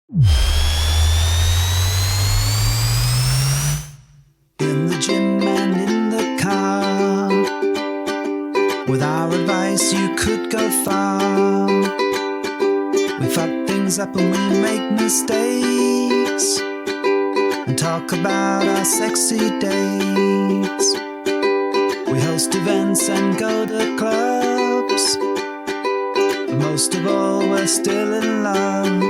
In the gym and in the car, with our advice you could go far. We fuck things up and we make mistakes, and talk about our sexy dates. We host events and go to clubs, but most of all we're still in love.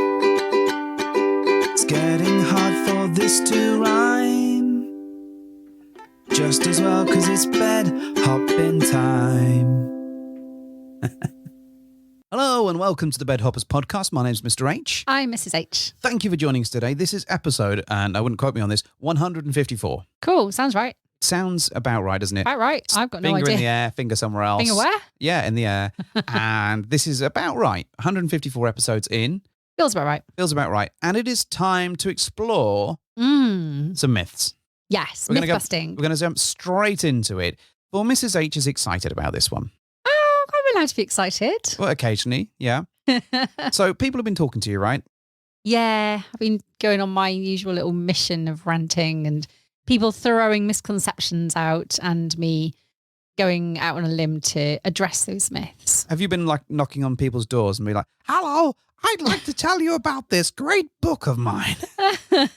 It's getting hard for this to rhyme, just as well, 'cause it's bed hopping time. Hello and welcome to the Bed Hoppers podcast. My name's Mr. H. I'm Mrs. H. Thank you for joining us today. This is episode, and I wouldn't quote me on this, 154. Cool, sounds right. Sounds about right, doesn't it? Quite right. I've got no Finger idea. in the air, finger somewhere else. Finger where? Yeah, in the air. And this is about right. 154 episodes in. Feels about right. Feels about right. And it is time to explore some myths. Yes, We're myth gonna busting. We're going to jump straight into it. For Mrs. H is excited about this one. Oh, I'm allowed to be excited. Well, occasionally, yeah. So people have been talking to you, right? Yeah, I've been going on my usual little mission of ranting and people throwing misconceptions out and me going out on a limb to address those myths. Have you been like knocking on people's doors and be like, hello, I'd like to tell you about this great book of mine.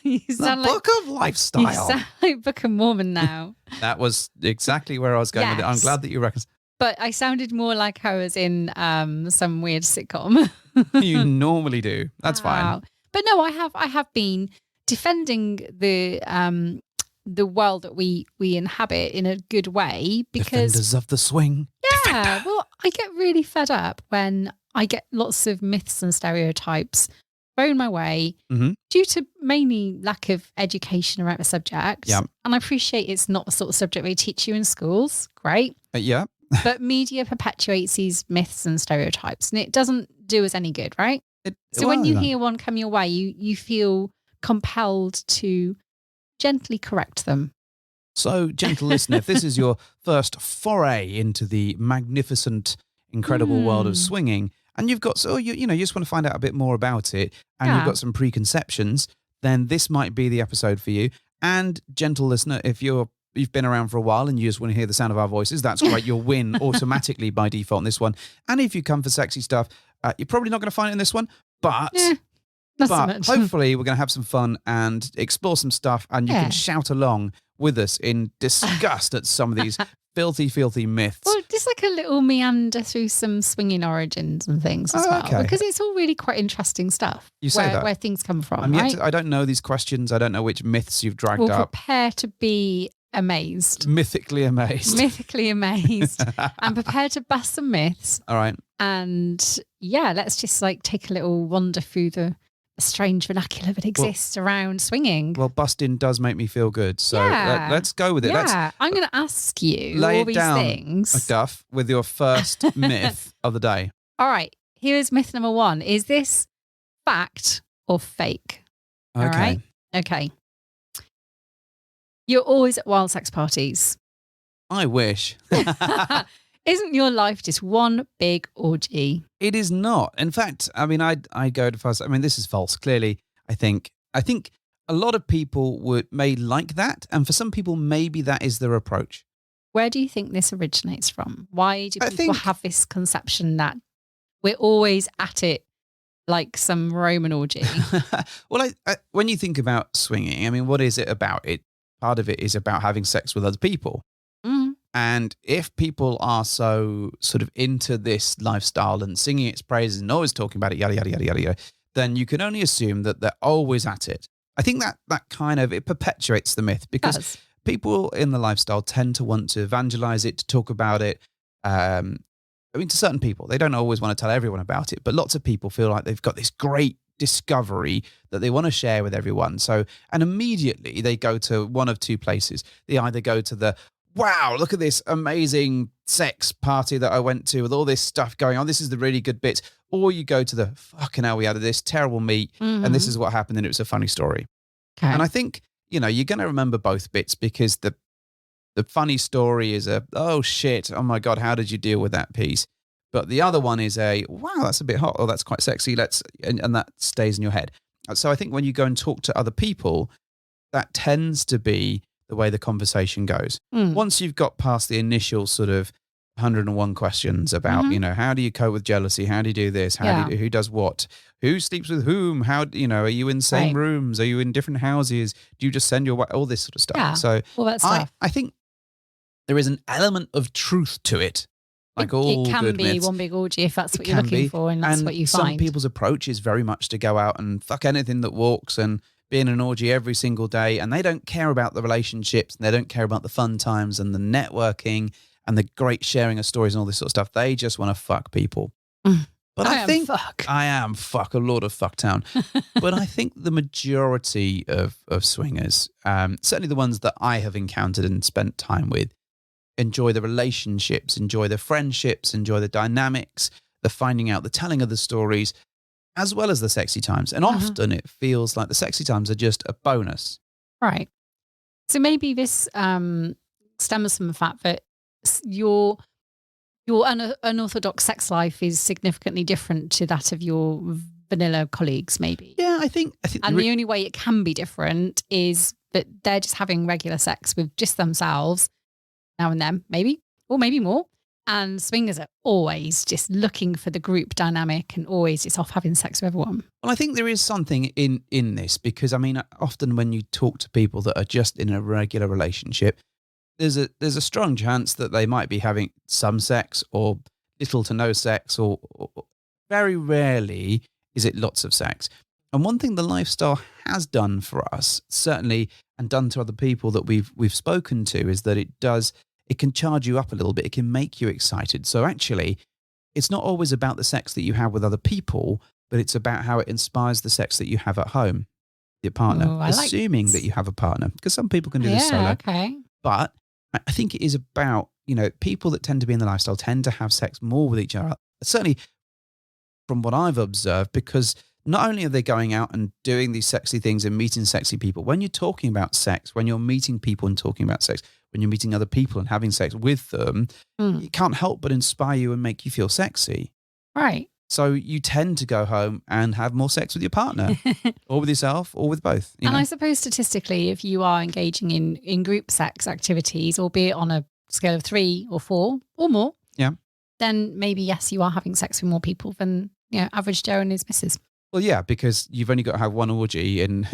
You The sound like, Book of Lifestyle. you sound like Book of Mormon now. That was exactly where I was going with it. I'm Yes. glad that you reckon. But I sounded more like I was in some weird sitcom. You normally do. That's fine. Wow. But no, I have been defending the world that we inhabit in a good way because Defenders of the swing. yeah, well, I get really fed up when I get lots of myths and stereotypes thrown my way due to mainly lack of education around the subject. Yeah. And I appreciate it's not the sort of subject they teach you in schools. Great. Yeah. But media perpetuates these myths and stereotypes and it doesn't do us any good, right? So when you hear one come your way, you feel compelled to gently correct them. So, gentle listener, if this is your first foray into the magnificent, incredible world of swinging, and you've got, you just want to find out a bit more about it, and you've got some preconceptions, then this might be the episode for you. And gentle listener, if you've been around for a while and you just want to hear the sound of our voices, that's great. You'll win automatically by default in this one. And if you come for sexy stuff, you're probably not going to find it in this one, but not so much. hopefully we're going to have some fun and explore some stuff, and you can shout along with us in disgust at some of these filthy myths. Well, just like a little meander through some swinging origins and things as well, okay. because it's all really quite interesting stuff. You say that. Where things come from, I'm right? I don't know these questions. I don't know which myths you've dragged We'll up. prepare to be amazed. Mythically amazed. Mythically amazed. And prepare to bust some myths. All right. And yeah, let's just like take a little wander through the strange vernacular that exists around swinging. Well, busting does make me feel good. So let's go with it. Yeah, I'm going to ask you lay all it these down, things. Duff, with your first myth of the day. All right, here's myth number 1. Is this fact or fake? Okay. All right. Okay. You're always at wild sex parties. I wish. Isn't your life just one big orgy? It is not. In fact, I mean, I go to first. I mean, this is false. Clearly, I think a lot of people may like that, and for some people, maybe that is their approach. Where do you think this originates from? Why do I people think- have this conception that we're always at it like some Roman orgy? Well, when you think about swinging, I mean, what is it about? Part of it is about having sex with other people. And if people are so sort of into this lifestyle and singing its praises and always talking about it, yada, yada, yada, yada, yada, then you can only assume that they're always at it. I think that kind of, it perpetuates the myth because people in the lifestyle tend to want to evangelize it, to talk about it. I mean, to certain people, they don't always want to tell everyone about it, but lots of people feel like they've got this great discovery that they want to share with everyone. So, and immediately they go to one of two places. They either go to the, wow, look at this amazing sex party that I went to with all this stuff going on. This is the really good bit. Or you go to the, fucking hell, we had this terrible meet and this is what happened and it was a funny story. Okay. And I think, you're going to remember both bits because the funny story is oh shit, oh my God, how did you deal with that piece? But the other one is wow, that's a bit hot. Oh, that's quite sexy. And that stays in your head. So I think when you go and talk to other people, that tends to be the way the conversation goes. Once you've got past the initial sort of 101 questions about, how do you cope with jealousy? How do you do this? Who does what? Who sleeps with whom? How, are you in the same rooms? Are you in different houses? Do you just send your wife? All this sort of stuff. Yeah, so all that stuff. I think there is an element of truth to it. Like all it can good be myths. one big orgy if that's what you're looking for, and that's what you find. Some people's approach is very much to go out and fuck anything that walks and be in an orgy every single day, and they don't care about the relationships, and they don't care about the fun times and the networking and the great sharing of stories and all this sort of stuff. They just want to fuck people. But I think I am fuck a lot of fucktown. But I think the majority of swingers, certainly the ones that I have encountered and spent time with, enjoy the relationships, enjoy the friendships, enjoy the dynamics, the finding out, the telling of the stories, as well as the sexy times. And often it feels like the sexy times are just a bonus. Right. So maybe this stems from the fact that your unorthodox sex life is significantly different to that of your vanilla colleagues, maybe. Yeah, I think and the only way it can be different is that they're just having regular sex with just themselves now and then, maybe, or maybe more. And swingers are always just looking for the group dynamic and always just off having sex with everyone. Well, I think there is something in this because, I mean, often when you talk to people that are just in a regular relationship, there's a strong chance that they might be having some sex or little to no sex, or very rarely is it lots of sex. And one thing the lifestyle has done for us, certainly, and done to other people that we've spoken to, is that it can charge you up a little bit. It can make you excited. So actually, it's not always about the sex that you have with other people, but it's about how it inspires the sex that you have at home, your partner, assuming that you have a partner, because some people can do this solo. Okay. But I think it is about, people that tend to be in the lifestyle tend to have sex more with each other. Certainly from what I've observed, because not only are they going out and doing these sexy things and meeting sexy people, when you're talking about sex, when you're meeting people and talking about sex, when you're meeting other people and having sex with them, it can't help but inspire you and make you feel sexy. Right. So you tend to go home and have more sex with your partner or with yourself or with both. And I suppose statistically, if you are engaging in group sex activities, albeit on a scale of 3 or 4 or more, then maybe, yes, you are having sex with more people than average Joe and his missus. Well, yeah, because you've only got to have one orgy and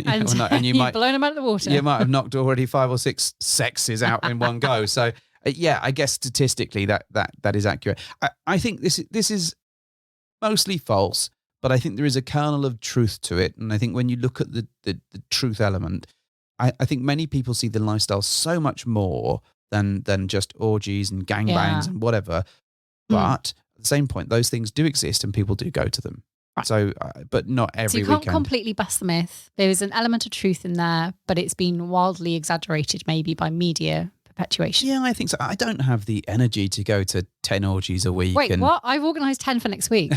you might blown them out of the water. You might have knocked already 5 or 6 sexes out in one go. So, I guess statistically that is accurate. I think this is mostly false, but I think there is a kernel of truth to it. And I think when you look at the truth element, I think many people see the lifestyle so much more than just orgies and gangbangs and whatever. But at the same point, those things do exist and people do go to them. Right. So, but not every weekend. So you can't completely bust the myth. There is an element of truth in there, but it's been wildly exaggerated maybe by media perpetuation. Yeah, I think so. I don't have the energy to go to 10 orgies a week. Wait, what? I've organised 10 for next week.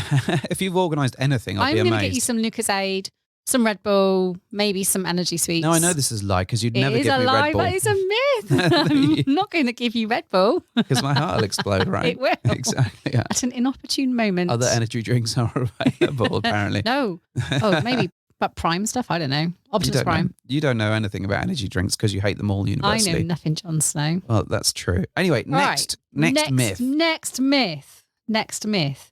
If you've organised anything, I'll be amazed. I'm going to get you some Lucozade, some Red Bull, maybe some energy sweets. No, I know this is a lie because you'd never give me Red Bull. That is a myth. I'm not going to give you Red Bull. Because my heart will explode, right? It will. Exactly. Yeah. At an inopportune moment. Other energy drinks are available, apparently. No. Oh, maybe. But Prime stuff, I don't know. Optimus Prime. You don't know anything about energy drinks because you hate them all universally. I know nothing, Jon Snow. Well, that's true. Anyway, next myth. Next myth.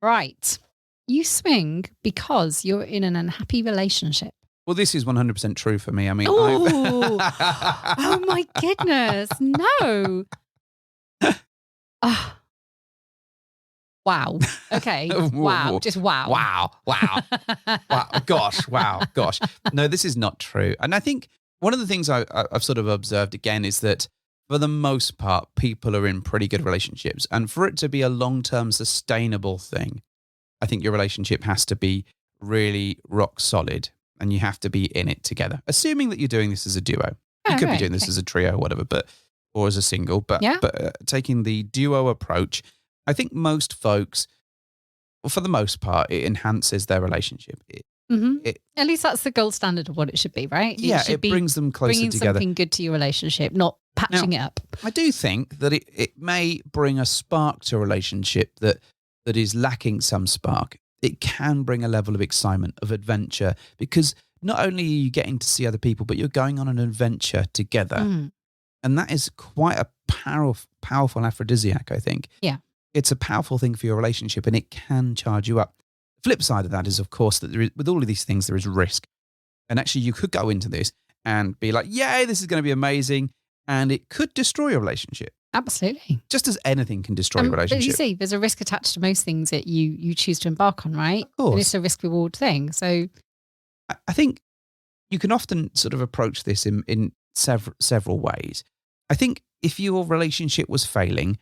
Right. You swing because you're in an unhappy relationship. Well, this is 100% true for me. I mean, oh my goodness. No. Wow. Okay. Wow. Just wow. Wow. Gosh. No, this is not true. And I think one of the things I've sort of observed again is that for the most part, people are in pretty good relationships. And for it to be a long-term sustainable thing, I think your relationship has to be really rock solid and you have to be in it together. Assuming that you're doing this as a duo. You could be doing this as a trio or whatever, or as a single. But taking the duo approach, I think most folks, well, for the most part, it enhances their relationship. At least that's the gold standard of what it should be, right? It brings them closer bringing together. Something good to your relationship, not patching it up. I do think that it may bring a spark to a relationship that is lacking some spark. it can bring a level of excitement, of adventure, because not only are you getting to see other people, but you're going on an adventure together. Mm. And that is quite a powerful aphrodisiac, I think. Yeah. It's a powerful thing for your relationship, and it can charge you up. The flip side of that is, of course, that with all of these things, there is risk. And actually, you could go into this and be like, yay, this is going to be amazing. And it could destroy your relationship. Absolutely. Just as anything can destroy a relationship. But you see, there's a risk attached to most things that you choose to embark on, right? Of course. And it's a risk-reward thing. So I think you can often sort of approach this in several ways. I think if your relationship was failing,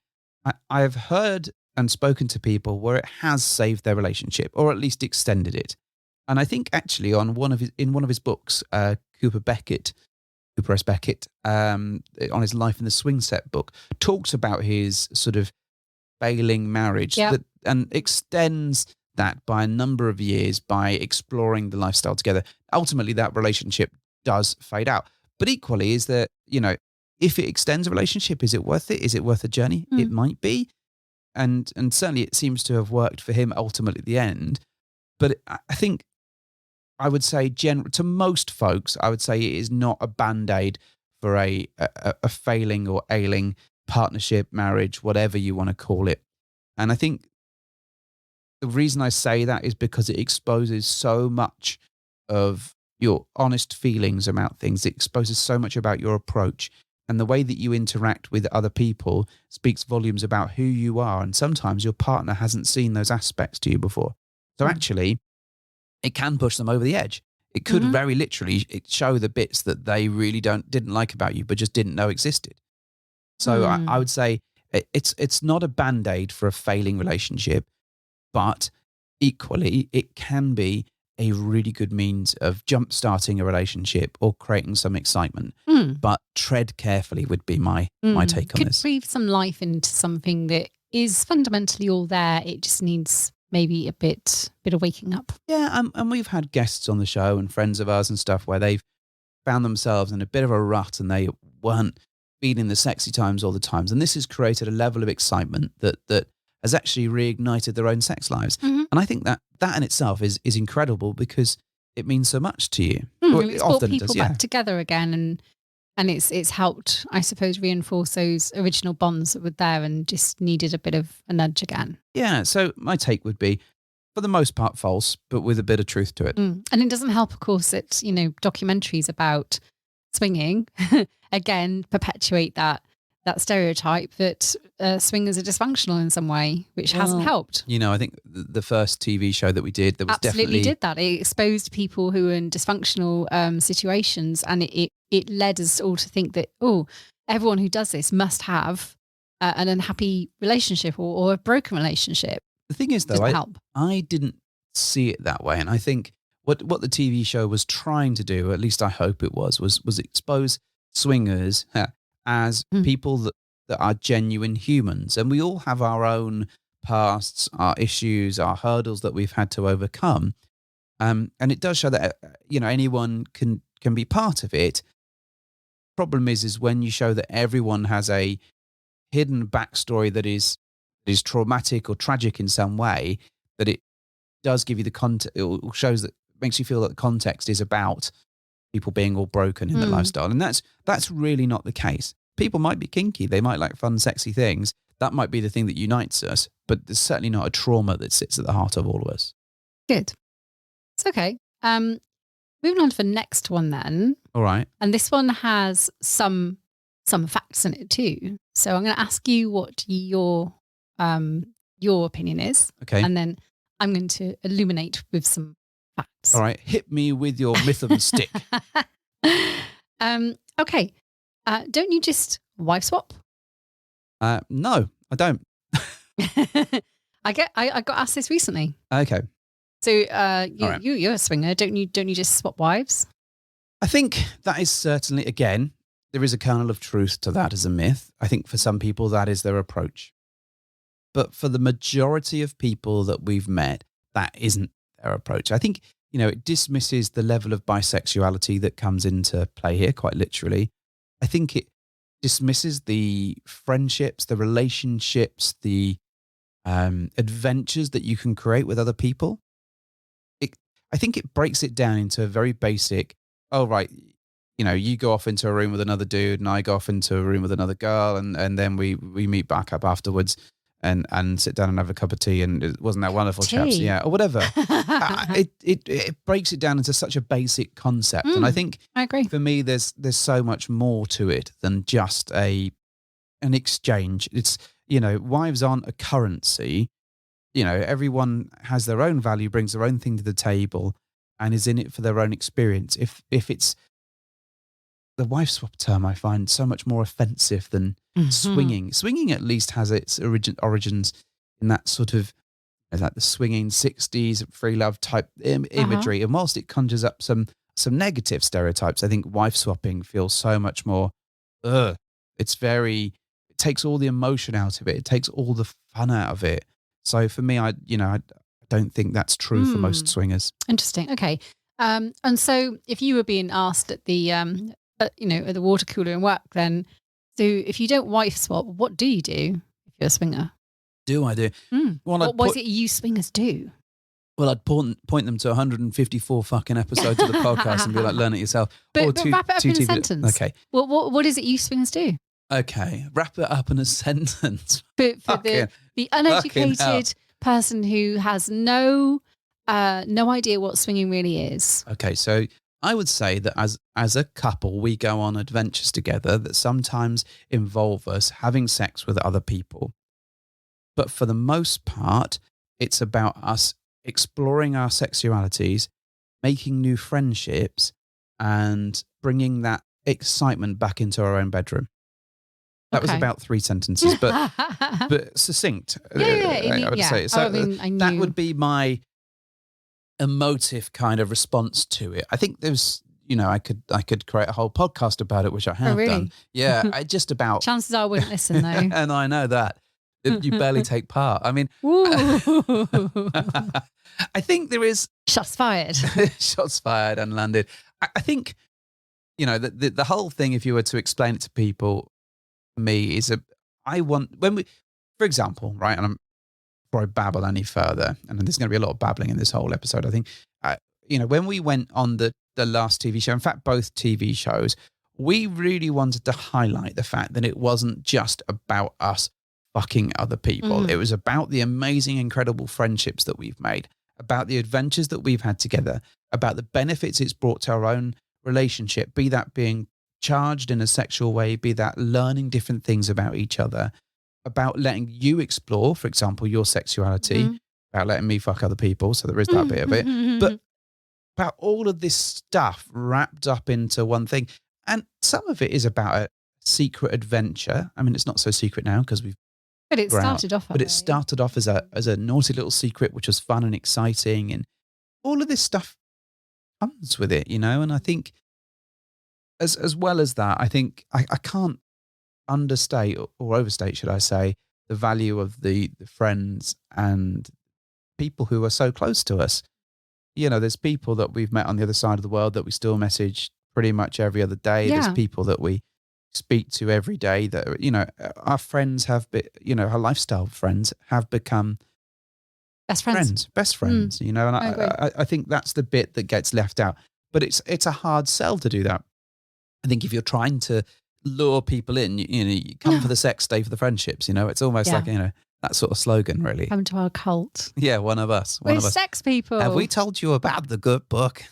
I have heard and spoken to people where it has saved their relationship, or at least extended it. And I think actually in one of his books, Cooper S. Beckett, on his Life in the Swing Set book, talks about his sort of failing marriage and extends that by a number of years by exploring the lifestyle together. Ultimately, that relationship does fade out. But equally, is that, if it extends a relationship, is it worth it? Is it worth a journey? It might be. And certainly it seems to have worked for him ultimately at the end. But I think I would say to most folks, I would say it is not a Band-Aid for a failing or ailing partnership, marriage, whatever you want to call it. And I think the reason I say that is because it exposes so much of your honest feelings about things. It exposes so much about your approach, and the way that you interact with other people speaks volumes about who you are. And sometimes your partner hasn't seen those aspects to you before. So actually, it can push them over the edge. It could very literally show the bits that they really didn't like about you, but just didn't know existed. So I would say it's not a Band-Aid for a failing relationship, but equally it can be a really good means of jump-starting a relationship or creating some excitement. But tread carefully would be my take on this. Could breathe some life into something that is fundamentally all there. It just needs maybe a bit of waking up. Yeah, and we've had guests on the show and friends of ours and stuff where they've found themselves in a bit of a rut and they weren't feeling the sexy times all the times. And this has created a level of excitement that has actually reignited their own sex lives. And I think that in itself is incredible because it means so much to you. It's brought people back together again, and it's helped, I suppose, reinforce those original bonds that were there and just needed a bit of a nudge again. Yeah, so my take would be, for the most part, false, but with a bit of truth to it. And it doesn't help, of course, that, documentaries about swinging, again, perpetuate that stereotype that swingers are dysfunctional in some way, which hasn't helped. I think the first TV show that we did, there was absolutely did that. It exposed people who were in dysfunctional situations, and it led us all to think that, everyone who does this must have an unhappy relationship or a broken relationship. The thing is, though, I didn't see it that way, and I think what the TV show was trying to do, at least I hope it was expose swingers as people that are genuine humans. And we all have our own pasts, our issues, our hurdles that we've had to overcome. And it does show that, anyone can be part of it. Problem is when you show that everyone has a hidden backstory that is traumatic or tragic in some way, that it does give you the context, it shows that, makes you feel that the context is about people being all broken in their lifestyle. And that's really not the case. People might be kinky. They might like fun, sexy things. That might be the thing that unites us, but there's certainly not a trauma that sits at the heart of all of us. Good. It's okay. Moving on to the next one then. All right. And this one has some facts in it too. So I'm going to ask you what your opinion is. Okay. And then I'm going to illuminate with some facts. All right. Hit me with your myth and stick. Okay. Don't you just wife swap? No, I don't. I got asked this recently. Okay. So you're a swinger. Don't you just swap wives? I think that is certainly, again, there is a kernel of truth to that as a myth. I think for some people that is their approach. But for the majority of people that we've met, that isn't their approach. I think, it dismisses the level of bisexuality that comes into play here, quite literally. I think it dismisses the friendships, the relationships, the adventures that you can create with other people. I think it breaks it down into a very basic, oh, right, you go off into a room with another dude and I go off into a room with another girl and then we meet back up afterwards and sit down and have a cup of tea and it wasn't that wonderful, chaps? Yeah, or whatever. It breaks it down into such a basic concept. And I think I agree. For me, there's so much more to it than just an exchange. It's, wives aren't a currency. Everyone has their own value, brings their own thing to the table and is in it for their own experience. If it's the wife swap term, I find so much more offensive than swinging. Swinging at least has its origins in that sort of like the swinging 60s free love type imagery. And whilst it conjures up some negative stereotypes, I think wife swapping feels so much more, it takes all the emotion out of it. It takes all the fun out of it. So for me, I don't think that's true for most swingers. Interesting. Okay. And so if you were being asked at the, at the water cooler in work, then, so if you don't wife swap, what do you do if you're a swinger? I do? Well, what is it you swingers do? Well, I'd point them to 154 fucking episodes of the podcast and be like, learn it yourself. But wrap it up in a sentence. Okay. Well, what is it you swingers do? Okay, wrap it up in a sentence. For the uneducated person who has no idea what swinging really is. Okay, so I would say that as a couple, we go on adventures together that sometimes involve us having sex with other people. But for the most part, it's about us exploring our sexualities, making new friendships, and bringing that excitement back into our own bedroom. That was about 3 sentences, but succinct. I would say. So that would be my emotive kind of response to it. I think there's, I could create a whole podcast about it, which I have done. Yeah, just about. Chances are I wouldn't listen though. And I know that. You barely take part. I mean, I think there is shots fired. Shots fired and landed. I think, the whole thing, if you were to explain it to people, me is for example, right, and before I babble any further, and there's going to be a lot of babbling in this whole episode, I think, when we went on the last TV show, in fact, both TV shows, we really wanted to highlight the fact that it wasn't just about us fucking other people. It was about the amazing, incredible friendships that we've made, about the adventures that we've had together, about the benefits it's brought to our own relationship, be that being charged in a sexual way, be that learning different things about each other, about letting you explore, for example, your sexuality, about letting me fuck other people. So there is that bit of it. But about all of this stuff wrapped up into one thing. And some of it is about a secret adventure. I mean, it's not so secret now because we've But it started off. But it started off as a naughty little secret, which was fun and exciting, and all of this stuff comes with it, And I think, as well as that, I think I can't understate or overstate, should I say, the value of the friends and people who are so close to us. There's people that we've met on the other side of the world that we still message pretty much every other day. Yeah. There's people that we speak to every day that, our friends have been, our lifestyle friends have become best friends, and I think that's the bit that gets left out. But it's a hard sell to do that. I think if you're trying to lure people in, you come for the sex, stay for the friendships, it's almost like, that sort of slogan, really. Come to our cult. Yeah, one of us. We're sex people. Have we told you about the good book?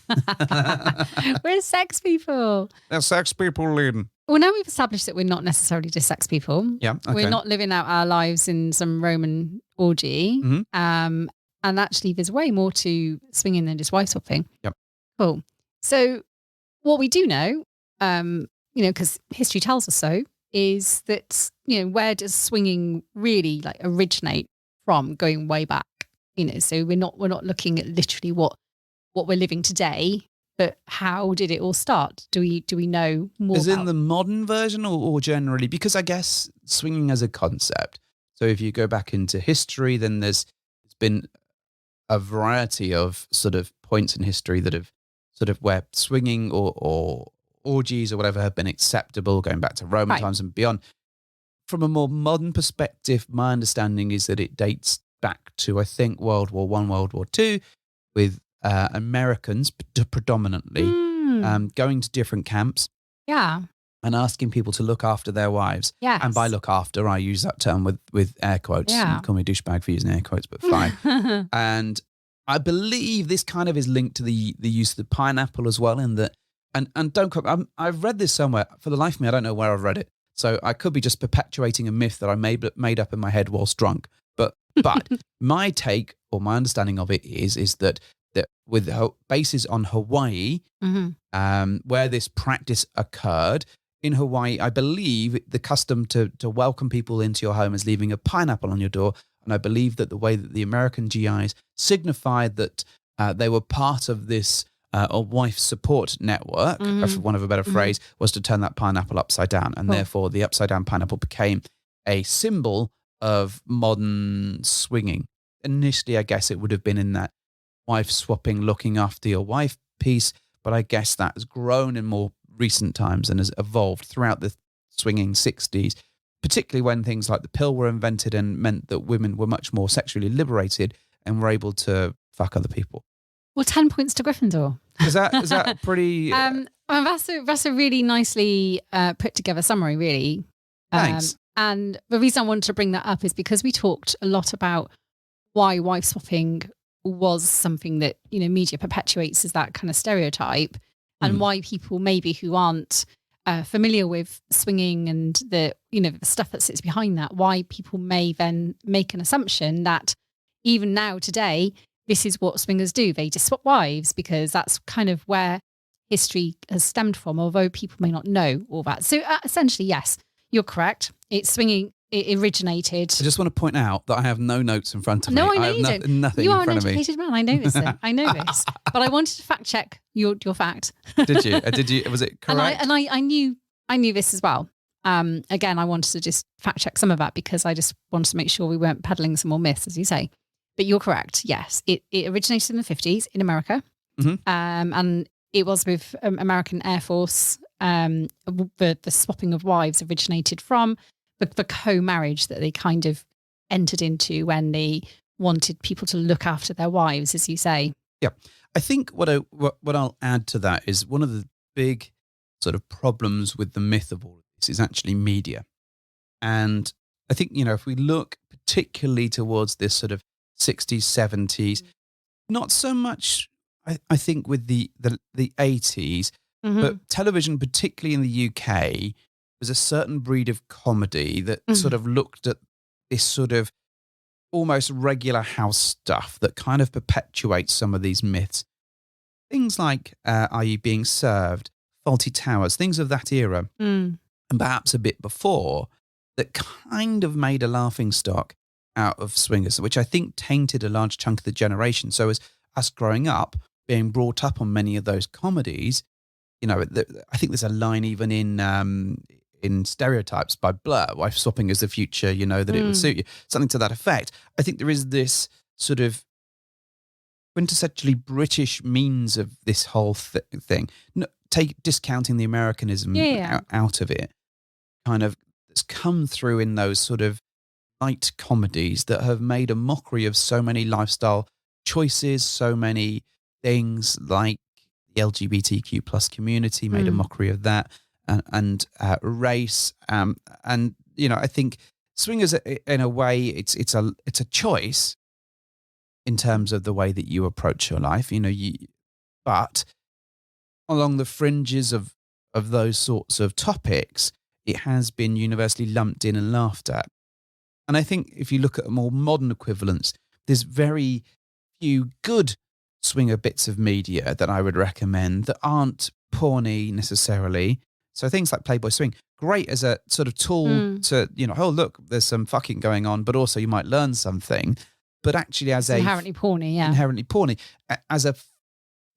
We're sex people. They're sex people, Lynn. Well, now we've established that we're not necessarily just sex people. Yeah, okay. We're not living out our lives in some Roman orgy. And actually, there's way more to swinging than just wife swapping. Yep. Cool. So what we do know, because history tells us so, is that, where does swinging really originate from, going way back? So we're not looking at literally what we're living today, but how did it all start? Do we know more? Is in the modern version or generally? Because I guess swinging as a concept. So if you go back into history, then there's been a variety of sort of points in history that have sort of where swinging or orgies or whatever have been acceptable, going back to Roman times and beyond. From a more modern perspective, my understanding is that it dates back to, I think, World War I, World War II, with Americans predominantly going to different camps. Yeah. And asking people to look after their wives. Yes. And by look after, I use that term with air quotes. Yeah. You call me a douchebag for using air quotes, but fine. And I believe this kind of is linked to the use of the pineapple as well. In that, and don't quote, I've read this somewhere. For the life of me, I don't know where I've read it. So I could be just perpetuating a myth that I made up in my head whilst drunk. But my take or my understanding of it is that with bases on Hawaii, where this practice occurred. In Hawaii, I believe the custom to welcome people into your home is leaving a pineapple on your door. And I believe that the way that the American GIs signified that they were part of this wife support network, for want of a better phrase, was to turn that pineapple upside down. And therefore, the upside down pineapple became a symbol of modern swinging. Initially, I guess it would have been in that wife swapping, looking after your wife piece. But I guess that has grown in more recent times and has evolved throughout the swinging 60s, particularly when things like the pill were invented and meant that women were much more sexually liberated and were able to fuck other people. Well, 10 points to Gryffindor. Is that pretty... That's a really nicely put together summary, really. Thanks. And the reason I wanted to bring that up is because we talked a lot about why wife swapping was something that, media perpetuates as that kind of stereotype. And why people maybe who aren't familiar with swinging and the stuff that sits behind that, why people may then make an assumption that even now today, this is what swingers do. They just swap wives because that's kind of where history has stemmed from, although people may not know all that. So essentially, yes, you're correct. It's swinging. It originated. I just want to point out that I have no notes in front of me. No, I know you have don't. Nothing you in are an front of me. educated man. I know this. I know this. But I wanted to fact check your fact. Did you? Was it correct? And I knew this as well. Again, I wanted to just fact check some of that because I just wanted to make sure we weren't peddling some more myths, as you say. But you're correct. Yes, it originated in the 50s in America, and it was with American Air Force. The swapping of wives originated from the co-marriage that they kind of entered into when they wanted people to look after their wives, as you say. Yeah. I think what I'll add to that is one of the big sort of problems with the myth of all of this is actually media. And I think, if we look particularly towards this sort of 60s, 70s, not so much, I think, with the 80s, but television, particularly in the UK, was a certain breed of comedy that sort of looked at this sort of almost regular house stuff that kind of perpetuates some of these myths. Things like Are You Being Served, Faulty Towers, things of that era, and perhaps a bit before, that kind of made a laughingstock out of swingers, which I think tainted a large chunk of the generation. So as us growing up, being brought up on many of those comedies, I think there's a line even in Stereotypes by Blur, wife swapping is the future, that it would suit you. Something to that effect. I think there is this sort of quintessentially British means of this whole thing. No, discounting the Americanism out of it, kind of it's come through in those sort of light comedies that have made a mockery of so many lifestyle choices, so many things like the LGBTQ plus community made a mockery of that. And race, and I think swingers, in a way, it's a choice in terms of the way that you approach your life. But along the fringes of those sorts of topics, it has been universally lumped in and laughed at. And I think if you look at a more modern equivalence, there's very few good swinger bits of media that I would recommend that aren't porny necessarily. So things like Playboy Swing, great as a sort of tool to, oh, look, there's some fucking going on, but also you might learn something. But actually as inherently porny, inherently porny, as a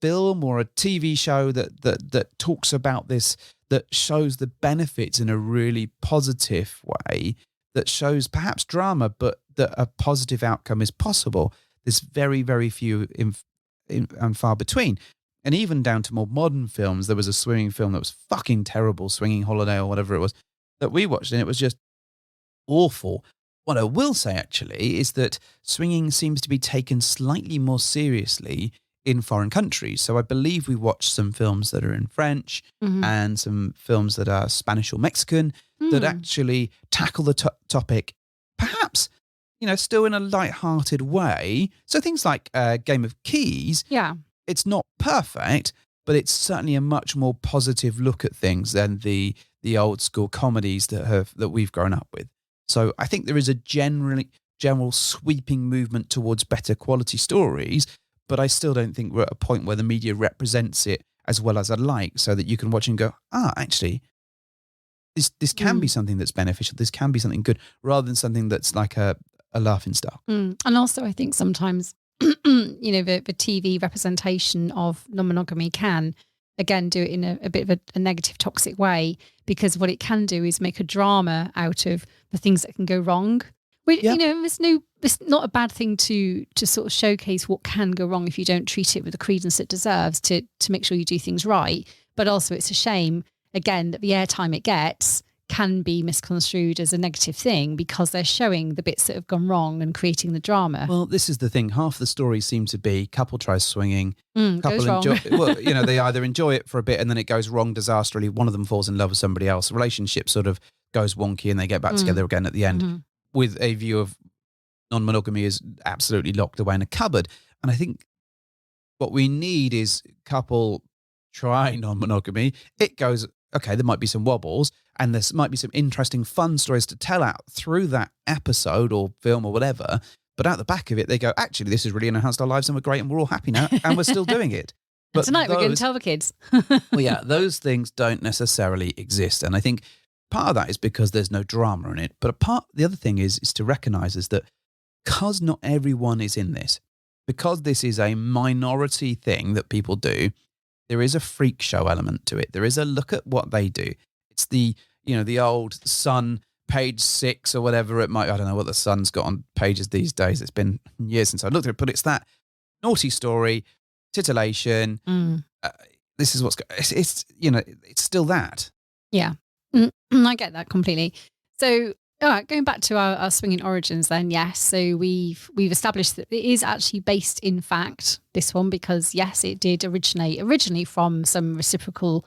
film or a TV show that talks about this, that shows the benefits in a really positive way, that shows perhaps drama, but that a positive outcome is possible. There's very, very few and far between. And even down to more modern films, there was a swinging film that was fucking terrible, Swinging Holiday or whatever it was, that we watched, and it was just awful. What I will say, actually, is that swinging seems to be taken slightly more seriously in foreign countries. So I believe we watched some films that are in French and some films that are Spanish or Mexican that actually tackle the topic, perhaps, still in a light-hearted way. So things like Game of Keys, it's not perfect, but it's certainly a much more positive look at things than the old school comedies that we've grown up with. So I think there is a general sweeping movement towards better quality stories, but I still don't think we're at a point where the media represents it as well as I'd like, so that you can watch and go, actually, this can be something that's beneficial. This can be something good, rather than something that's like a laughing stock. And also, I think sometimes, the TV representation of non-monogamy can, again, do it in a bit of a negative, toxic way, because what it can do is make a drama out of the things that can go wrong. It's not a bad thing to sort of showcase what can go wrong if you don't treat it with the credence it deserves, to make sure you do things right. But also, it's a shame, again, that the airtime it gets can be misconstrued as a negative thing because they're showing the bits that have gone wrong and creating the drama. Well, this is the thing. Half the stories seem to be couple tries swinging, couple enjoy. Well, they either enjoy it for a bit and then it goes wrong disastrously. One of them falls in love with somebody else. The relationship sort of goes wonky and they get back together again at the end, with a view of non-monogamy is absolutely locked away in a cupboard. And I think what we need is couple try non-monogamy. It goes, okay, there might be some wobbles and there might be some interesting, fun stories to tell out through that episode or film or whatever. But out the back of it, they go, actually, this has really enhanced our lives and we're great and we're all happy now and we're still doing it. But tonight we're going to tell the kids. Well, yeah, those things don't necessarily exist. And I think part of that is because there's no drama in it. But the other thing is to recognise is that because not everyone is in this, because this is a minority thing that people do, there is a freak show element to it. There is a look at what they do. It's the old Sun page 6 or whatever it might. I don't know what the Sun's got on pages these days. It's been years since I looked at it, but it's that naughty story, titillation. This is it's still that. Yeah, I get that completely. So, all right, going back to our swinging origins then, yes. So we've established that it is actually based in fact, this one, because yes, it did originate originally from some reciprocal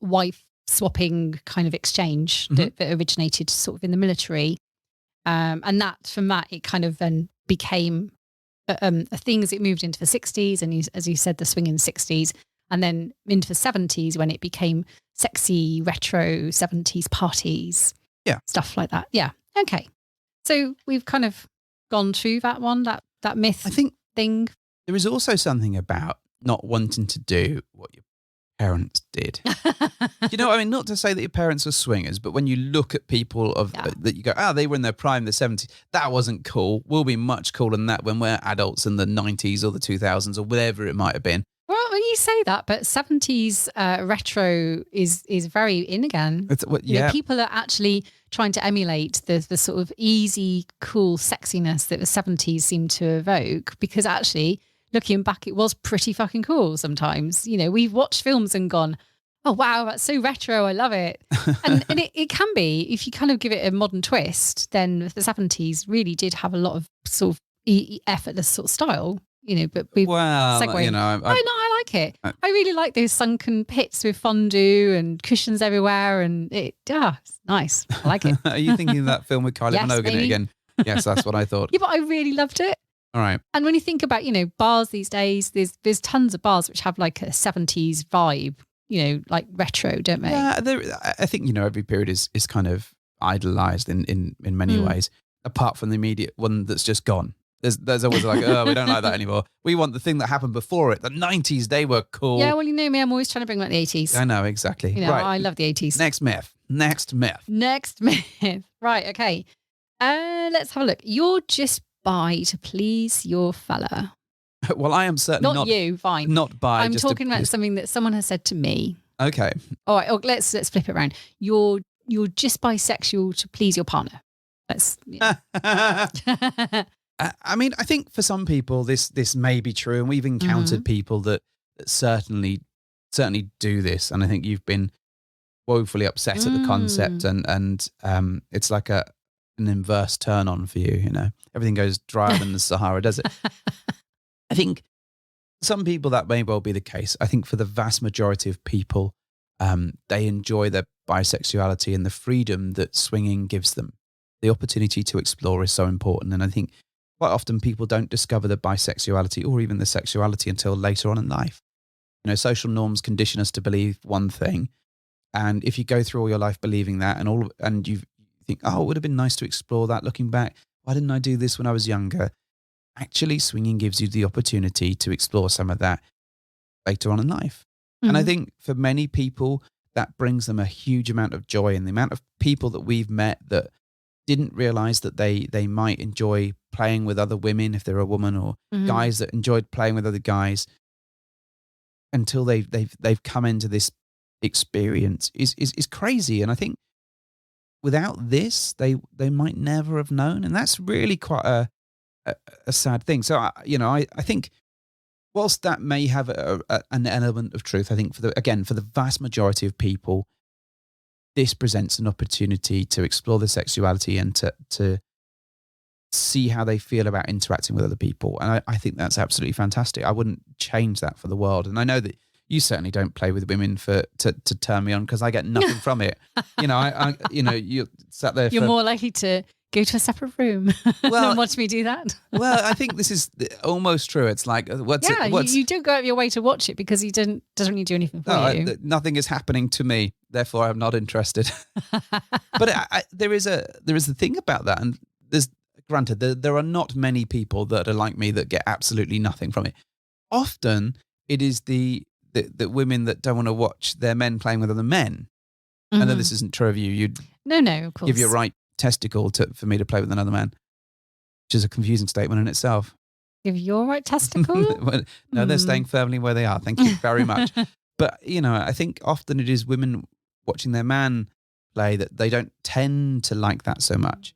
wife swapping kind of exchange that originated sort of in the military. And that from that, it kind of then became a thing as it moved into the 60s and as you said, the swinging 60s, and then into the 70s when it became sexy, retro 70s parties. Yeah. Stuff like that. Yeah. Okay. So we've kind of gone through that one, that myth I think thing. There is also something about not wanting to do what your parents did. You know what I mean? Not to say that your parents are swingers, but when you look at people that you go, they were in their prime, the 70s, that wasn't cool. We'll be much cooler than that when we're adults in the 90s or the 2000s or whatever it might have been. Well, you say that, but 70s retro is very in again. People are actually trying to emulate the sort of easy, cool sexiness that the 70s seemed to evoke, because actually, looking back, it was pretty fucking cool sometimes. We've watched films and gone, oh, wow, that's so retro, I love it. and it can be, if you kind of give it a modern twist, then the 70s really did have a lot of sort of effortless sort of style. But we've segued. I like it. I really like those sunken pits with fondue and cushions everywhere, and it's nice. I like it. Are you thinking of that film with Kylie Minogue in it again? Yes, that's what I thought. Yeah, but I really loved it. All right. And when you think about, bars these days, there's tons of bars which have like a 70s vibe, like retro, don't they? Yeah, I think, every period is kind of idolized in many ways, apart from the immediate one that's just gone. There's always like, we don't like that anymore. We want the thing that happened before it. The 90s, they were cool. Yeah, well, you know me, I'm always trying to bring back the 80s. I know, exactly. Right. I love the 80s. Next myth. Right, okay. Let's have a look. You're just bi to please your fella. Well, I am certainly not you, fine. Not bi. I'm talking about something that someone has said to me. Okay. All right, let's flip it around. You're just bisexual to please your partner. I mean, I think for some people this may be true, and we've encountered people that certainly do this, and I think you've been woefully upset at the concept, and it's like an inverse turn on for you. Everything goes drier than the Sahara Desert. I think some people that may well be the case. I think for the vast majority of people, they enjoy their bisexuality and the freedom that swinging gives them. The opportunity to explore is so important. And I think quite often people don't discover the bisexuality or even the sexuality until later on in life. You know, social norms condition us to believe one thing. And if you go through all your life believing that and you think, oh, it would have been nice to explore that looking back. Why didn't I do this when I was younger? Actually, swinging gives you the opportunity to explore some of that later on in life. Mm-hmm. And I think for many people, that brings them a huge amount of joy. And the amount of people that we've met that didn't realize that they might enjoy playing with other women if they're a woman, or guys that enjoyed playing with other guys until they've come into this experience is crazy. And I think without this, they might never have known. And that's really quite a sad thing. So, I think whilst that may have an element of truth, I think for the vast majority of people, this presents an opportunity to explore their sexuality and to see how they feel about interacting with other people. And I think that's absolutely fantastic. I wouldn't change that for the world. And I know that you certainly don't play with women to turn me on, because I get nothing from it. You sat there. You're more likely to go to a separate room and watch me do that. Well, I think this is almost true. It's like, you do go out of your way to watch it because doesn't really do anything for you. Nothing is happening to me, therefore I'm not interested. But there is a thing about that, and granted, there are not many people that are like me that get absolutely nothing from it. Often it is the women that don't want to watch their men playing with other men. I know this isn't true of you. You'd no, of course. give your right testicle for me to play with another man, which is a confusing statement in itself. Give your right testicle? No, they're staying firmly where they are. Thank you very much. But, I think often it is women watching their man play that they don't tend to like that so much.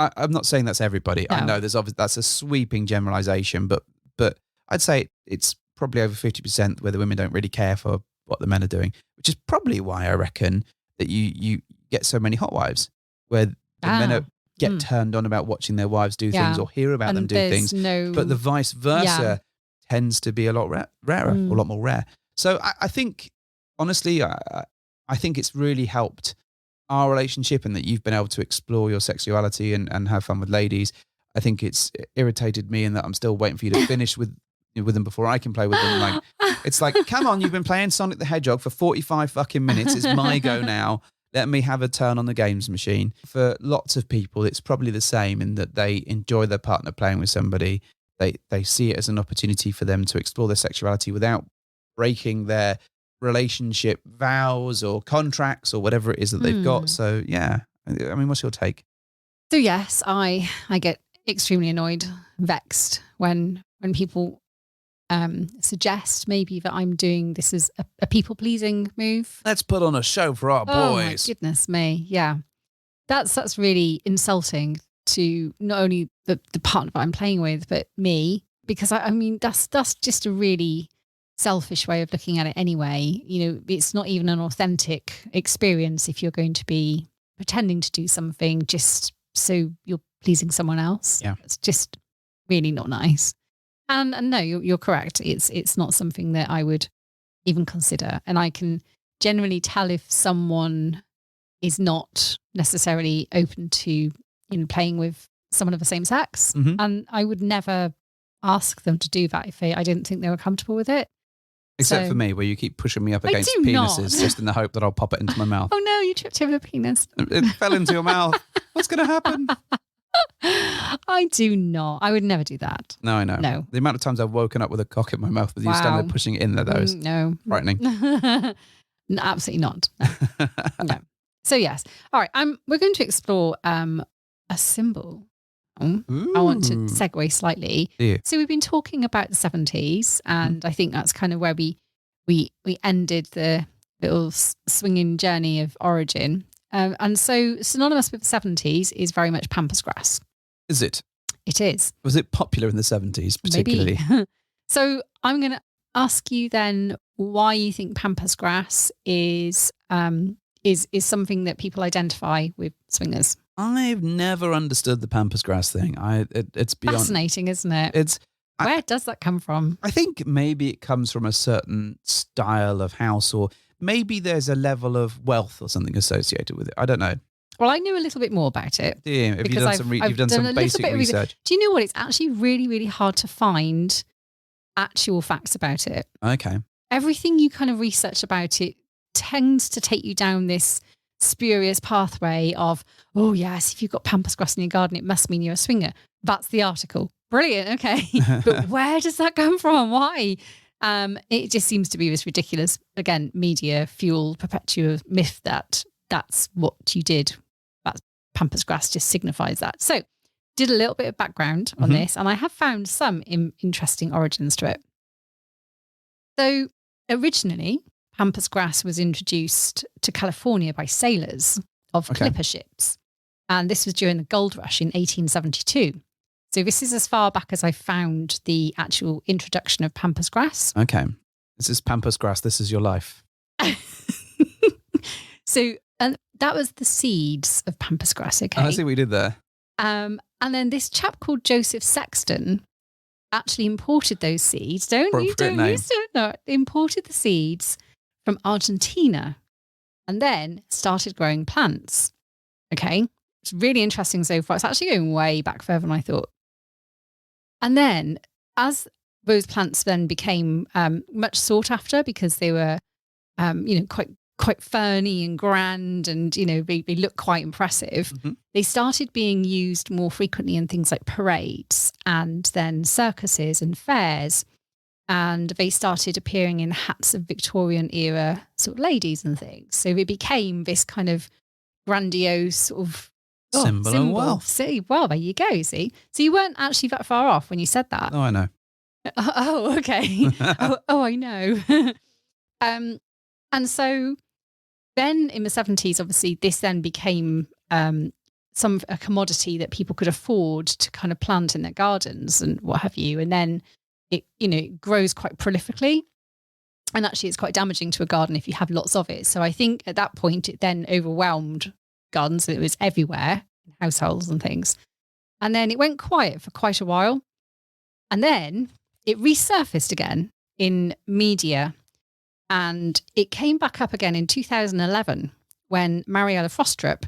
I'm not saying that's everybody. No. I know that's a sweeping generalization, but I'd say it's probably over 50% where the women don't really care for what the men are doing, which is probably why I reckon that you get so many hot wives, where the men get turned on about watching their wives do things or hear about them do things. But the vice versa tends to be a lot rarer, or a lot more rare. So I think, honestly, I think it's really helped our relationship, and that you've been able to explore your sexuality and have fun with ladies. I think it's irritated me in that I'm still waiting for you to finish with them before I can play with them. Like, it's like, come on, you've been playing Sonic the Hedgehog for 45 fucking minutes. It's my go now. Let me have a turn on the games machine. For lots of people, it's probably the same in that they enjoy their partner playing with somebody. They see it as an opportunity for them to explore their sexuality without breaking their relationship vows or contracts or whatever it is that they've got. So, yeah. I mean, what's your take? So, yes, I get extremely annoyed, vexed when people suggest maybe that I'm doing this as a people-pleasing move. Let's put on a show for our boys. Oh, my goodness me. Yeah. That's really insulting to not only the partner that I'm playing with, but me. Because, I mean, that's just a really selfish way of looking at it anyway. It's not even an authentic experience if you're going to be pretending to do something just so you're pleasing someone else. Yeah. It's just really not nice. And no, you're correct. It's not something that I would even consider. And I can generally tell if someone is not necessarily open to playing with someone of the same sex. Mm-hmm. And I would never ask them to do that if I didn't think they were comfortable with it. Except for me, where you keep pushing me up against penises just in the hope that I'll pop it into my mouth. Oh no, you tripped over a penis. It fell into your mouth. What's going to happen? I do not. I would never do that. No, I know. No. The amount of times I've woken up with a cock in my mouth with you standing there pushing it in there, though, is frightening. No, absolutely not. No. So yes. All right. We're going to explore a symbol. Ooh. I want to segue slightly. Yeah. So we've been talking about the 70s, and I think that's kind of where we ended the little swinging journey of origin. And so synonymous with the 70s is very much pampas grass. Is it? It is. Was it popular in the 70s particularly? Maybe. So I'm going to ask you then why you think pampas grass is something that people identify with swingers. I've never understood the pampas grass thing. It's beyond fascinating, isn't it? Where does that come from? I think maybe it comes from a certain style of house, or maybe there's a level of wealth or something associated with it. I don't know. Well, I knew a little bit more about it. Yeah, have you done you've done some basic research? Do you know what? It's actually really, really hard to find actual facts about it. Okay. Everything you kind of research about it tends to take you down this spurious pathway of, oh yes, if you've got pampas grass in your garden, it must mean you're a swinger. That's the article. Brilliant. Okay. But where does that come from? Why? It just seems to be this ridiculous, again, media fueled perpetual myth that that's what you did. That pampas grass just signifies that. So did a little bit of background on this, and I have found some interesting origins to it. So originally, pampas grass was introduced to California by sailors of clipper ships. And this was during the gold rush in 1872. So this is as far back as I found the actual introduction of pampas grass. Okay. This is pampas grass. This is your life. So and that was the seeds of pampas grass, okay? I see what you did there. And then this chap called Joseph Sexton actually imported those seeds. Imported the seeds from Argentina and then started growing plants. Okay. It's really interesting so far. It's actually going way back further than I thought. And then as those plants then became much sought after because they were, quite ferny and grand and, they look quite impressive. They started being used more frequently in things like parades and then circuses and fairs. And they started appearing in hats of Victorian era sort of ladies and things. So it became this kind of grandiose sort of symbol of wealth. See, well, there you go. See, so you weren't actually that far off when you said that. Oh, I know. Oh, okay. I know. And so then in the 70s, obviously, this then became a commodity that people could afford to kind of plant in their gardens and what have you. And then it grows quite prolifically. And actually, it's quite damaging to a garden if you have lots of it. So I think at that point, it then overwhelmed gardens. It was everywhere, in households and things. And then it went quiet for quite a while. And then it resurfaced again in media. And it came back up again in 2011 when Mariella Frostrup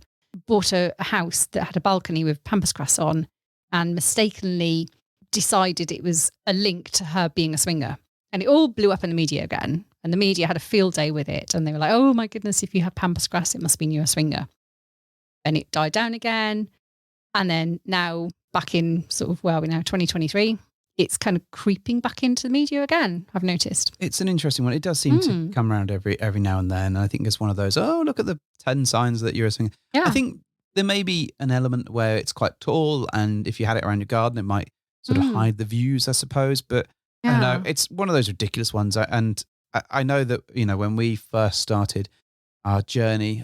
bought a house that had a balcony with pampas grass on and mistakenly decided it was a link to her being a swinger. And it all blew up in the media again. And the media had a field day with it. And they were like, oh my goodness, if you have pampas grass, it must mean you're a swinger. And it died down again. And then now back in we're now 2023, it's kind of creeping back into the media again, I've noticed. It's an interesting one. It does seem to come around every now and then. And I think it's one of those, look at the 10 signs that you're a swinger. Yeah. I think there may be an element where it's quite tall. And if you had it around your garden, it might sort of hide the views, I suppose. But I don't know, it's one of those ridiculous ones. And I know that, when we first started our journey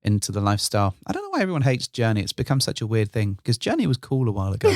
into the lifestyle, I don't know why everyone hates Journey. It's become such a weird thing because Journey was cool a while ago.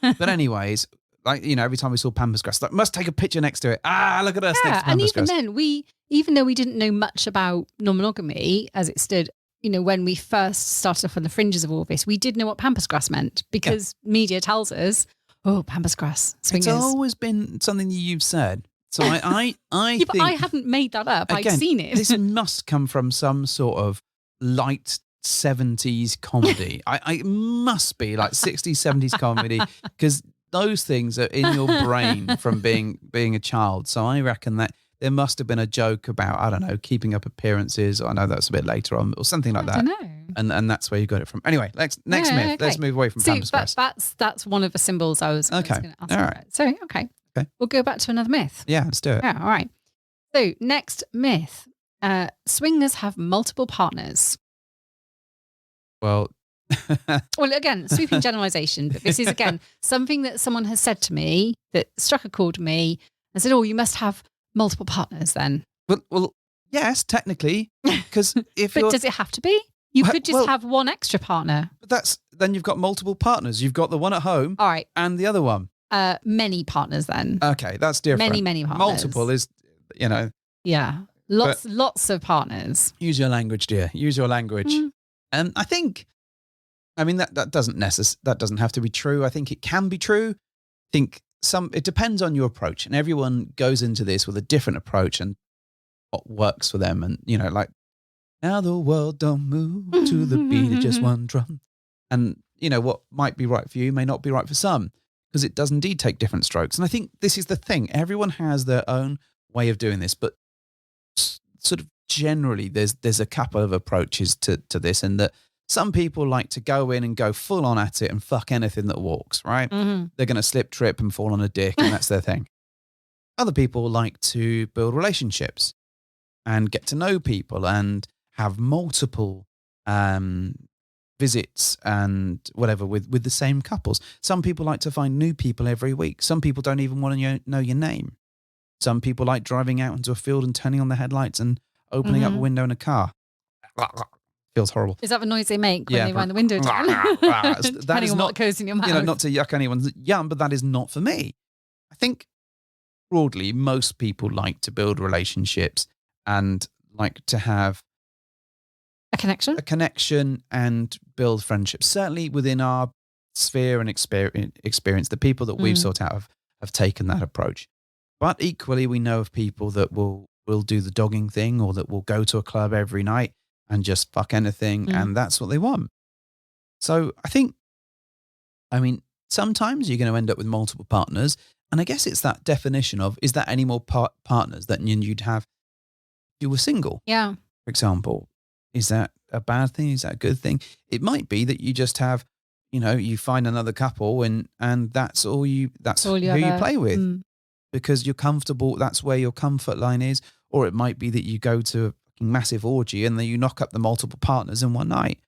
But anyways, every time we saw pampas grass, must take a picture next to it. Look at us next to pampas grass. And then even though we didn't know much about non-monogamy as it stood, when we first started off on the fringes of all this, we did know what pampas grass meant because media tells us, pampas grass, swingers. It's always been something that you've said. So I think... But I haven't made that up. Again, I've seen it. This must come from some sort of light 70s comedy. I must be like 60s, 70s comedy because those things are in your brain from being a child. So I reckon that there must have been a joke about, I don't know, keeping up appearances. I know that's a bit later on or something like that. I don't know. And that's where you got it from. Anyway, next myth. Okay. Let's move away from pampas grass. That's one of the symbols I was going to ask all right. about. So, okay. We'll go back to another myth. Yeah, let's do it. Yeah, all right. So, next myth. Swingers have multiple partners. Well, again, sweeping generalization, but this is, again, something that someone has said to me that struck a chord with me and said, you must have multiple partners then. Well, yes, technically, because But does it have to be? You could just have one extra partner. But then you've got multiple partners. You've got the one at home all right, and the other one. Many partners then. Okay, that's different. Many partners. Multiple is, Yeah, lots of partners. Use your language, dear. Use your language. And I think, that doesn't have to be true. I think it can be true. I think it depends on your approach, and everyone goes into this with a different approach and what works for them. And, like, now the world don't move to the beat of just one drum. And, what might be right for you may not be right for some, because it does indeed take different strokes. And I think this is the thing. Everyone has their own way of doing this, but sort of generally there's a couple of approaches to this, and that some people like to go in and go full on at it and fuck anything that walks, right? Mm-hmm. They're going to slip, trip and fall on a dick, and that's their thing. Other people like to build relationships and get to know people and have multiple visits and whatever with the same couples. Some people like to find new people every week. Some people don't even want to know your name. Some people like driving out into a field and turning on the headlights and opening up a window in a car. Feels horrible. Is that the noise they make when they wind the window down? Depending on what goes in your mouth. Not to yuck anyone's yum, but that is not for me. I think broadly, most people like to build relationships and like to have a connection and build friendships. Certainly within our sphere and experience, the people that we've sought out have taken that approach. But equally, we know of people that will do the dogging thing, or that will go to a club every night and just fuck anything, and that's what they want. So I mean, sometimes you're going to end up with multiple partners, and I guess it's that definition of, is that any more partners than you'd have if you were single? Yeah. For example, is that a bad thing? Is that a good thing? It might be that you just have, you find another couple and that's who you play with. Because you're comfortable, that's where your comfort line is. Or it might be that you go to a massive orgy and then you knock up the multiple partners in one night.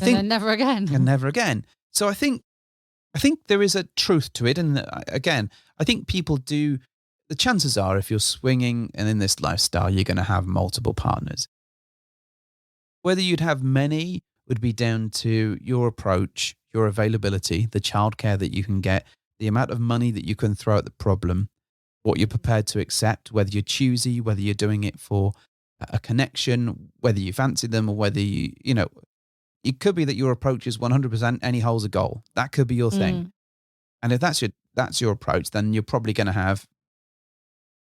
And never again. And never again. So I think there is a truth to it. And again, I think people do, the chances are if you're swinging and in this lifestyle, you're going to have multiple partners. Whether you'd have many would be down to your approach, your availability, the childcare that you can get, the amount of money that you can throw at the problem, what you're prepared to accept, whether you're choosy, whether you're doing it for a connection, whether you fancy them, or whether it could be that your approach is 100% any hole's a goal. That could be your thing. And if that's your approach, then you're probably going to have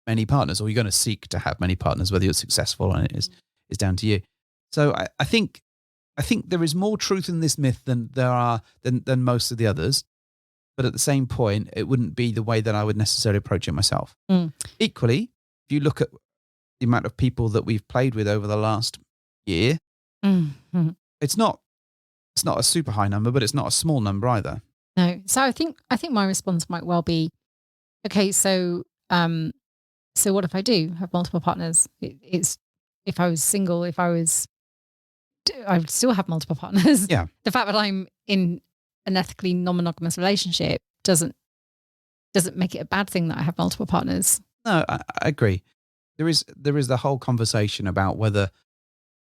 many partners, or you're going to seek to have many partners. Whether you're successful on it is down to you. So I think there is more truth in this myth than most of the others. But at the same point, it wouldn't be the way that I would necessarily approach it myself. Equally, if you look at the amount of people that we've played with over the last year, it's not a super high number, but it's not a small number either. No. So I think my response might well be, okay, so what if I do have multiple partners? It's if I was single, I would still have multiple partners. Yeah. The fact that I'm in an ethically non-monogamous relationship doesn't make it a bad thing that I have multiple partners. No, I agree. There is the whole conversation about whether,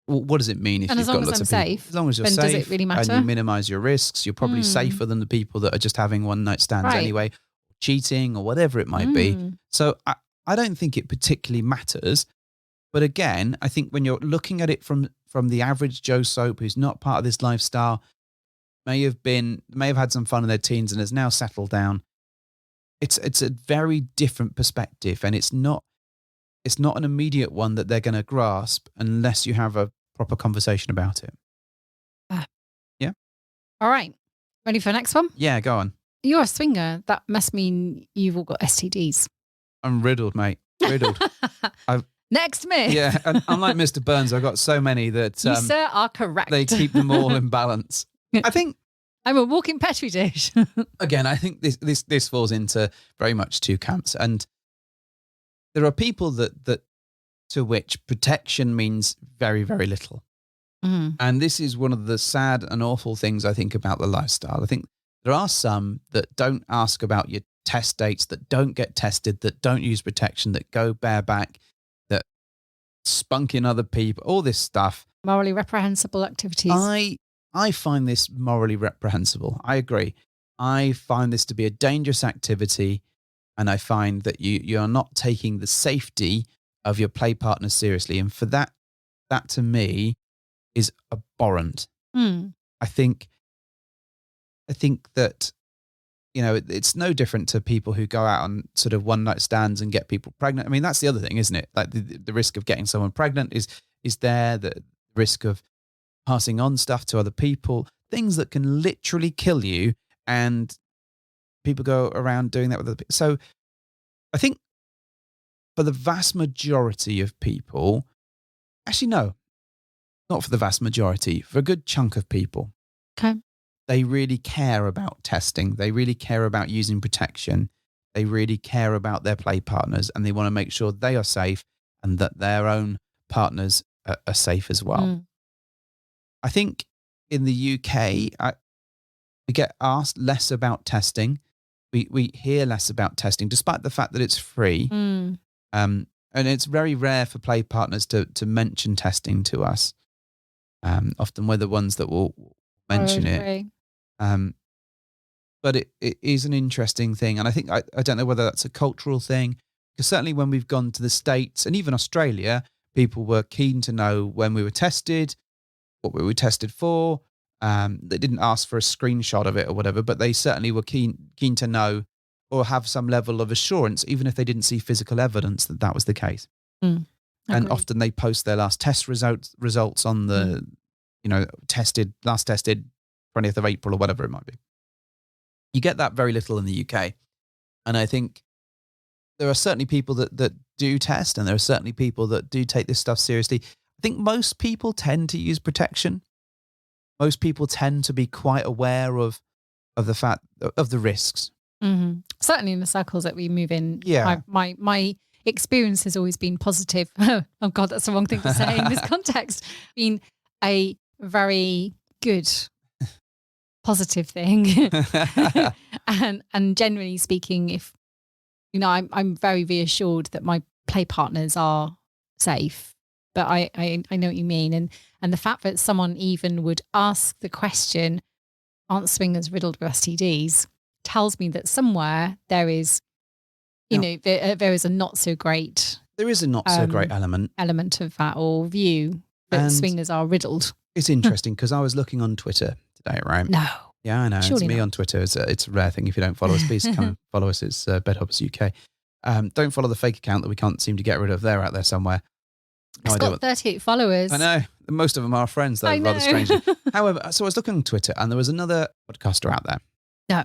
what does it mean if you've got lots of people? Safe, as long as you're then safe, does it really matter? And you minimize your risks, you're probably safer than the people that are just having one night stands anyway, cheating or whatever it might be. So I don't think it particularly matters. But again, I think when you're looking at it from the average Joe Soap who's not part of this lifestyle, may have had some fun in their teens and has now settled down, it's a very different perspective, and it's not an immediate one that they're going to grasp unless you have a proper conversation about it. Yeah. All right. Ready for the next one? Yeah, go on. You're a swinger. That must mean you've all got STDs. I'm riddled, mate. Riddled. Next myth. Yeah, and I'm like Mr. Burns. I've got so many that you, sir, are correct. They keep them all in balance. I think I'm a walking petri dish. Again, I think this falls into very much two camps, and there are people that to which protection means very, very little. And this is one of the sad and awful things I think about the lifestyle. I think there are some that don't ask about your test dates, that don't get tested, that don't use protection, that go bareback, that spunk in other people, all this stuff. Morally reprehensible activities. I find this morally reprehensible. I agree. I find this to be a dangerous activity, and I find that you are not taking the safety of your play partner seriously. And for that to me is abhorrent. I think that it's no different to people who go out on sort of one night stands and get people pregnant. I mean, that's the other thing, isn't it? Like the risk of getting someone pregnant is there, the risk of passing on stuff to other people, things that can literally kill you, and people go around doing that with other people. So I think for the vast majority of people, actually, no, not for the vast majority, for a good chunk of people. Okay. They really care about testing. They really care about using protection. They really care about their play partners, and they want to make sure they are safe and that their own partners are safe as well. Mm. I think in the UK, we get asked less about testing. We hear less about testing, despite the fact that it's free. Mm. And it's very rare for play partners to mention testing to us. Often we're the ones that will mention it. But it is an interesting thing. And I think, I don't know whether that's a cultural thing, because certainly when we've gone to the States and even Australia, people were keen to know when we were tested, what we were tested for. They didn't ask for a screenshot of it or whatever, but they certainly were keen to know or have some level of assurance, even if they didn't see physical evidence that was the case. And often they post their last test results on the, last tested 20th of April or whatever it might be. You get that very little in the UK. And I think there are certainly people that do test, and there are certainly people that do take this stuff seriously. I think most people tend to use protection. Most people tend to be quite aware of the fact of the risks. Mm-hmm. Certainly in the circles that we move in. Yeah. My experience has always been positive. Oh God, that's the wrong thing to say in this context. Been a very good, positive thing. and generally speaking, if I'm very reassured that my play partners are safe. But I know what you mean. And the fact that someone even would ask the question, aren't swingers riddled with STDs, tells me that somewhere there is, there is a not so great. There is a not so great element of that, or view that swingers are riddled. It's interesting because I was looking on Twitter today, right? No. Yeah, I know. Surely it's me not. on Twitter. It's a rare thing. If you don't follow us, please come and follow us. It's Bedhoppers UK. Don't follow the fake account that we can't seem to get rid of. They're out there somewhere. It's got 38 followers. I know. Most of them are friends, though, rather strangely. However, so I was looking on Twitter, and there was another podcaster out there. No.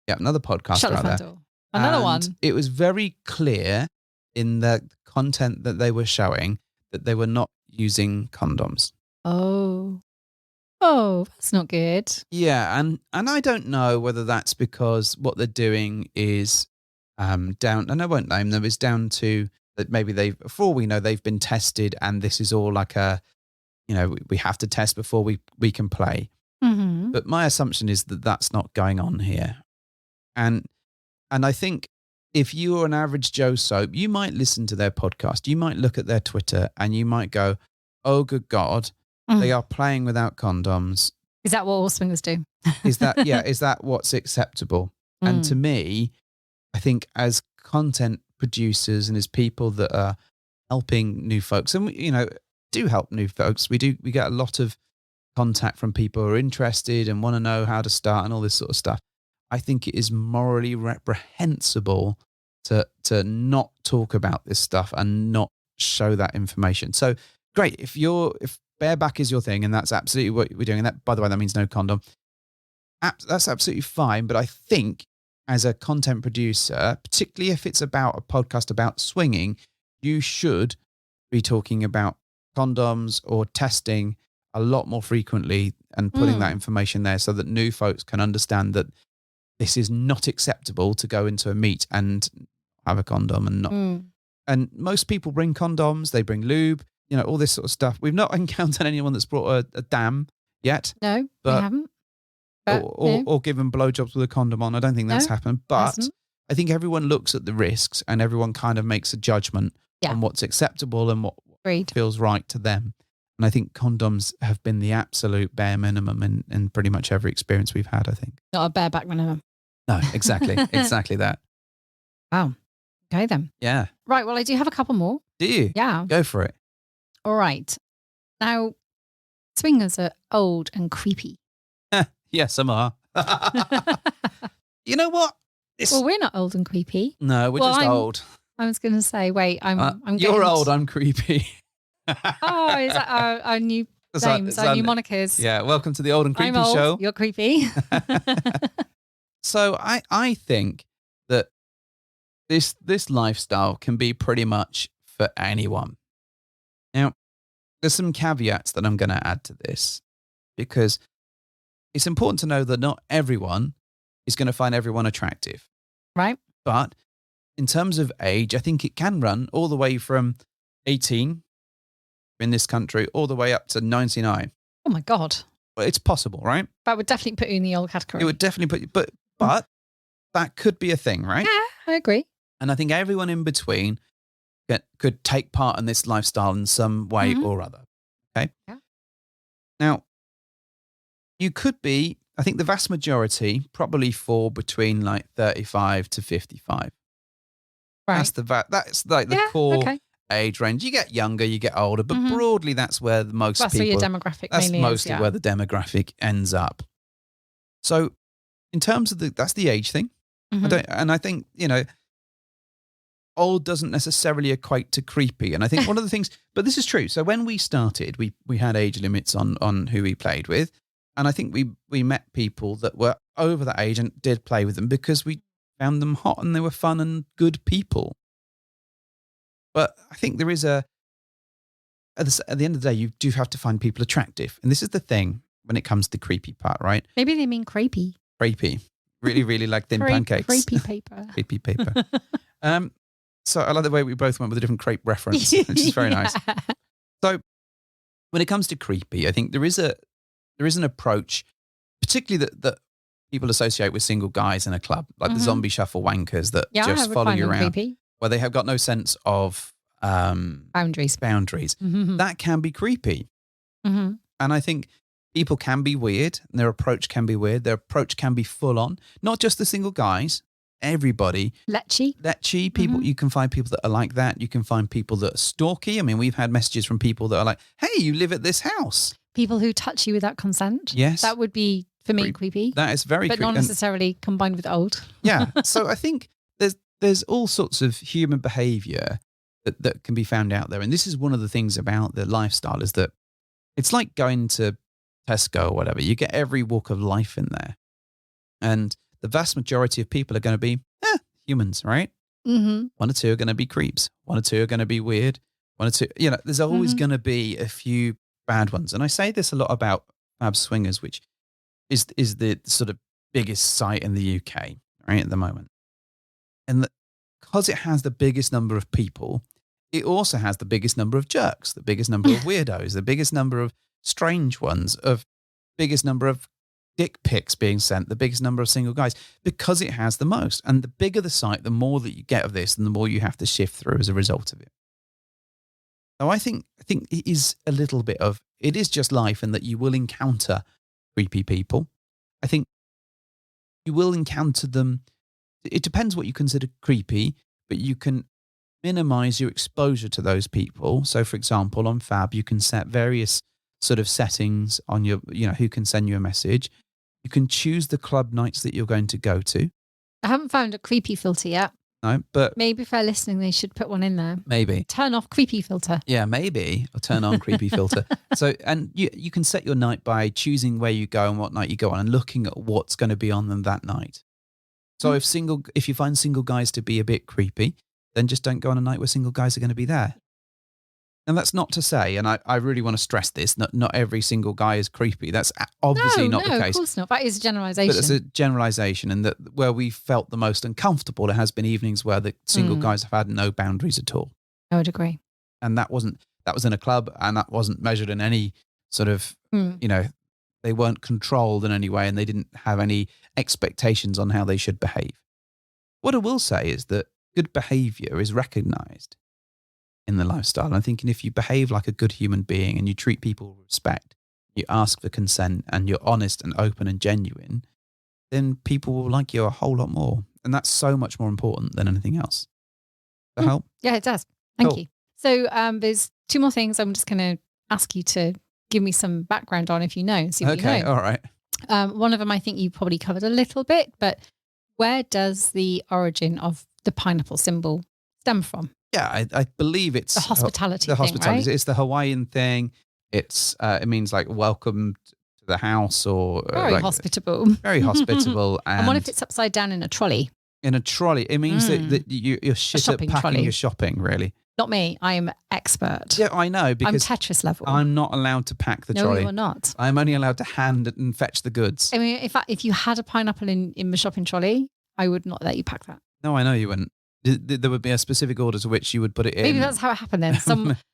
Yeah, another podcaster out there. Door. Another one. It was very clear in the content that they were showing that they were not using condoms. Oh, that's not good. Yeah, and I don't know whether that's because what they're doing is down, and I won't name them, is down to that maybe for all we know, they've been tested, and this is all like we have to test before we can play. Mm-hmm. But my assumption is that that's not going on here. And I think if you're an average Joe Soap, you might listen to their podcast, you might look at their Twitter, and you might go, oh, good God, they are playing without condoms. Is that what all swingers do? Is that what's acceptable? And to me, I think as content producers and as people that are helping new folks, and we, do help new folks, we get a lot of contact from people who are interested and want to know how to start and all this sort of stuff. I think it is morally reprehensible to not talk about this stuff and not show that information. So great, if bareback is your thing and that's absolutely what we're doing, and that, by the way, that means no condom, that's absolutely fine. But I think as a content producer, particularly if it's about a podcast about swinging, you should be talking about condoms or testing a lot more frequently and putting that information there so that new folks can understand that this is not acceptable to go into a meet and have a condom and not. And most people bring condoms, they bring lube, all this sort of stuff. We've not encountered anyone that's brought a dam yet. No, we haven't. Or given blowjobs with a condom on. I don't think that's happened. But I think everyone looks at the risks and everyone kind of makes a judgment on what's acceptable and what feels right to them. And I think condoms have been the absolute bare minimum in pretty much every experience we've had, I think. Not a bareback minimum. No, exactly. Exactly that. Wow. Okay then. Yeah. Right. Well, I do have a couple more. Do you? Yeah. Go for it. All right. Now, swingers are old and creepy. Yeah, some are. You know what? Well, we're not old and creepy. No, we're just old. I was going to say, wait, I'm you're old, I'm creepy. Oh, is that our new names, our new monikers? Yeah, welcome to the Old and Creepy I'm old, Show. You're creepy. So I think that this lifestyle can be pretty much for anyone. Now, there's some caveats that I'm going to add to this because it's important to know that not everyone is going to find everyone attractive. Right. But in terms of age, I think it can run all the way from 18 in this country all the way up to 99. Oh my God. Well, it's possible, right? That would definitely put you in the old category. It would definitely put you, but that could be a thing, right? Yeah, I agree. And I think everyone in between could take part in this lifestyle in some way or other. Okay. Yeah. Now, you could be, I think the vast majority probably fall between like 35 to 55. Right. That's like the core age range. You get younger, you get older, but broadly that's where most that's people. That's where your demographic That's mainly mostly is, where the demographic ends up. So, in terms of that's the age thing. I think, old doesn't necessarily equate to creepy. And I think one of the things, but this is true. So when we started, we had age limits on who we played with. And I think we met people that were over that age and did play with them because we found them hot and they were fun and good people. But I think there is at the end of the day, you do have to find people attractive. And this is the thing when it comes to the creepy part, right? Maybe they mean creepy. Creepy. Really, really like thin pancakes. Creepy paper. Creepy paper. So I like the way we both went with a different crepe reference, which is very nice. So when it comes to creepy, I think there is an approach, particularly that people associate with single guys in a club, like the zombie shuffle wankers that just follow you around, creepy. Where they have got no sense of boundaries. That can be creepy. And I think people can be weird and their approach can be weird. Their approach can be full on, not just the single guys. Everybody. Letchy people. You can find people that are like that. You can find people that are stalky. I mean, we've had messages from people that are like, hey, you live at this house. People who touch you without consent. Yes. That would be, for me, creepy. That is very creepy. But not necessarily combined with old. Yeah. So I think there's all sorts of human behavior that can be found out there. And this is one of the things about the lifestyle is that it's like going to Tesco or whatever. You get every walk of life in there. And the vast majority of people are going to be humans, right? One or two are going to be creeps. One or two are going to be weird. One or two, there's always going to be a few bad ones. And I say this a lot about Fab Swingers, which is the sort of biggest site in the UK, right, at the moment. And because it has the biggest number of people, it also has the biggest number of jerks, the biggest number of weirdos, the biggest number of strange ones, biggest number of dick pics being sent, the biggest number of single guys, because it has the most. And the bigger the site, the more that you get of this and the more you have to shift through as a result of it. So I think it is a little bit of, it is just life in that you will encounter creepy people. I think you will encounter them. It depends what you consider creepy, but you can minimize your exposure to those people. So for example, on Fab, you can set various sort of settings on your, who can send you a message. You can choose the club nights that you're going to go to. I haven't found a creepy filter yet. No, but maybe if they're listening, they should put one in there. Maybe. Turn off creepy filter. Yeah, maybe. Or turn on creepy filter. So, and you can set your night by choosing where you go and what night you go on and looking at what's going to be on them that night. So if you find single guys to be a bit creepy, then just don't go on a night where single guys are going to be there. And that's not to say, and I really want to stress this, not every single guy is creepy. That's obviously not the case. No, of course not. That is a generalisation. But it's a generalisation, and that where we felt the most uncomfortable, it has been evenings where the single guys have had no boundaries at all. I would agree. And that was in a club, and that wasn't measured in any sort of, they weren't controlled in any way, and they didn't have any expectations on how they should behave. What I will say is that good behaviour is recognised in the lifestyle. And I'm thinking if you behave like a good human being and you treat people with respect, you ask for consent and you're honest and open and genuine, then people will like you a whole lot more. And that's so much more important than anything else. Does that help? Yeah, it does. Thank you. So there's two more things I'm just going to ask you to give me some background on if you know. See what you know. All right. One of them I think you probably covered a little bit, but Where does the origin of the pineapple symbol stem from? Yeah, I believe it's the hospitality. The hospitality. Thing, right? It's the Hawaiian thing. It's it means like welcome to the house, or very like, hospitable. Very hospitable. And what if it's upside down in a trolley? In a trolley, it means that you're shit at packing trolley. Your shopping, really. Not me. I am expert. Yeah, I know, because I'm Tetris level. I'm not allowed to pack the trolley. No, you're not. I'm only allowed to hand and fetch the goods. I mean, if you had a pineapple in the shopping trolley, I would not let you pack that. No, I know you wouldn't. There would be a specific order to which you would put it in. Maybe that's how it happened then.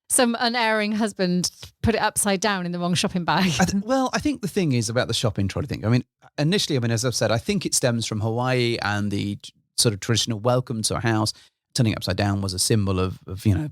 Some unerring husband put it upside down in the wrong shopping bag. I think the thing is about the shopping trolley thing. I mean, initially, as I've said, I think it stems from Hawaii and the sort of traditional welcome to a house. Turning upside down was a symbol of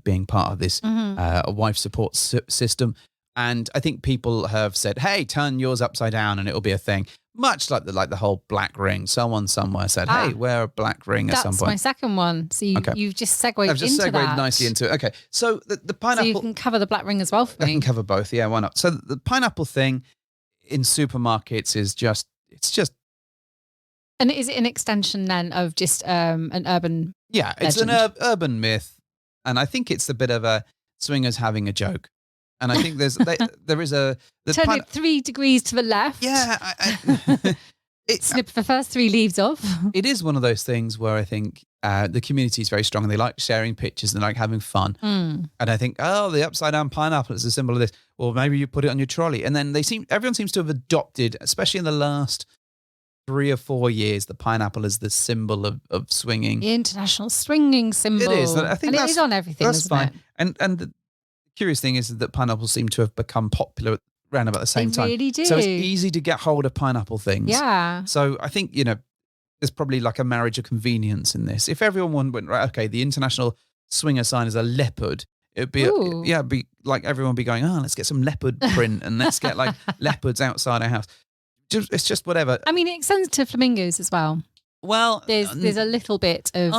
being part of this wife support system. And I think people have said, hey, turn yours upside down and it'll be a thing. Much like the whole black ring. Someone somewhere said, hey, wear a black ring at some point. That's my second one. So you've just segued into that. I've just segued nicely into it. Okay, so the pineapple... So you can cover the black ring as well for me. I can cover both, yeah, why not? So the pineapple thing in supermarkets is just... And is it an extension then of just an urban Yeah, it's legend? an urban myth. And I think it's a bit of a swingers having a joke. And I think there is a... Turn it 3 degrees to the left. Yeah. Snip the first 3 leaves off. It is one of those things where I think the community is very strong and they like sharing pictures and they like having fun. And I think, the upside down pineapple is a symbol of this. Well, maybe you put it on your trolley. And then everyone seems to have adopted, especially in the last 3 or 4 years, the pineapple is the symbol of swinging. The international swinging symbol. It is. I think it is on everything, that's fine. It? And the curious thing is that pineapples seem to have become popular around about the same time. They really do. So it's easy to get hold of pineapple things. Yeah. So I think, there's probably like a marriage of convenience in this. If everyone went, right, okay, the international swinger sign is a leopard, it'd be, it'd be like everyone would be going, let's get some leopard print and let's get like leopards outside our house. It's just whatever. I mean, it extends to flamingos as well. Well, there's a little bit of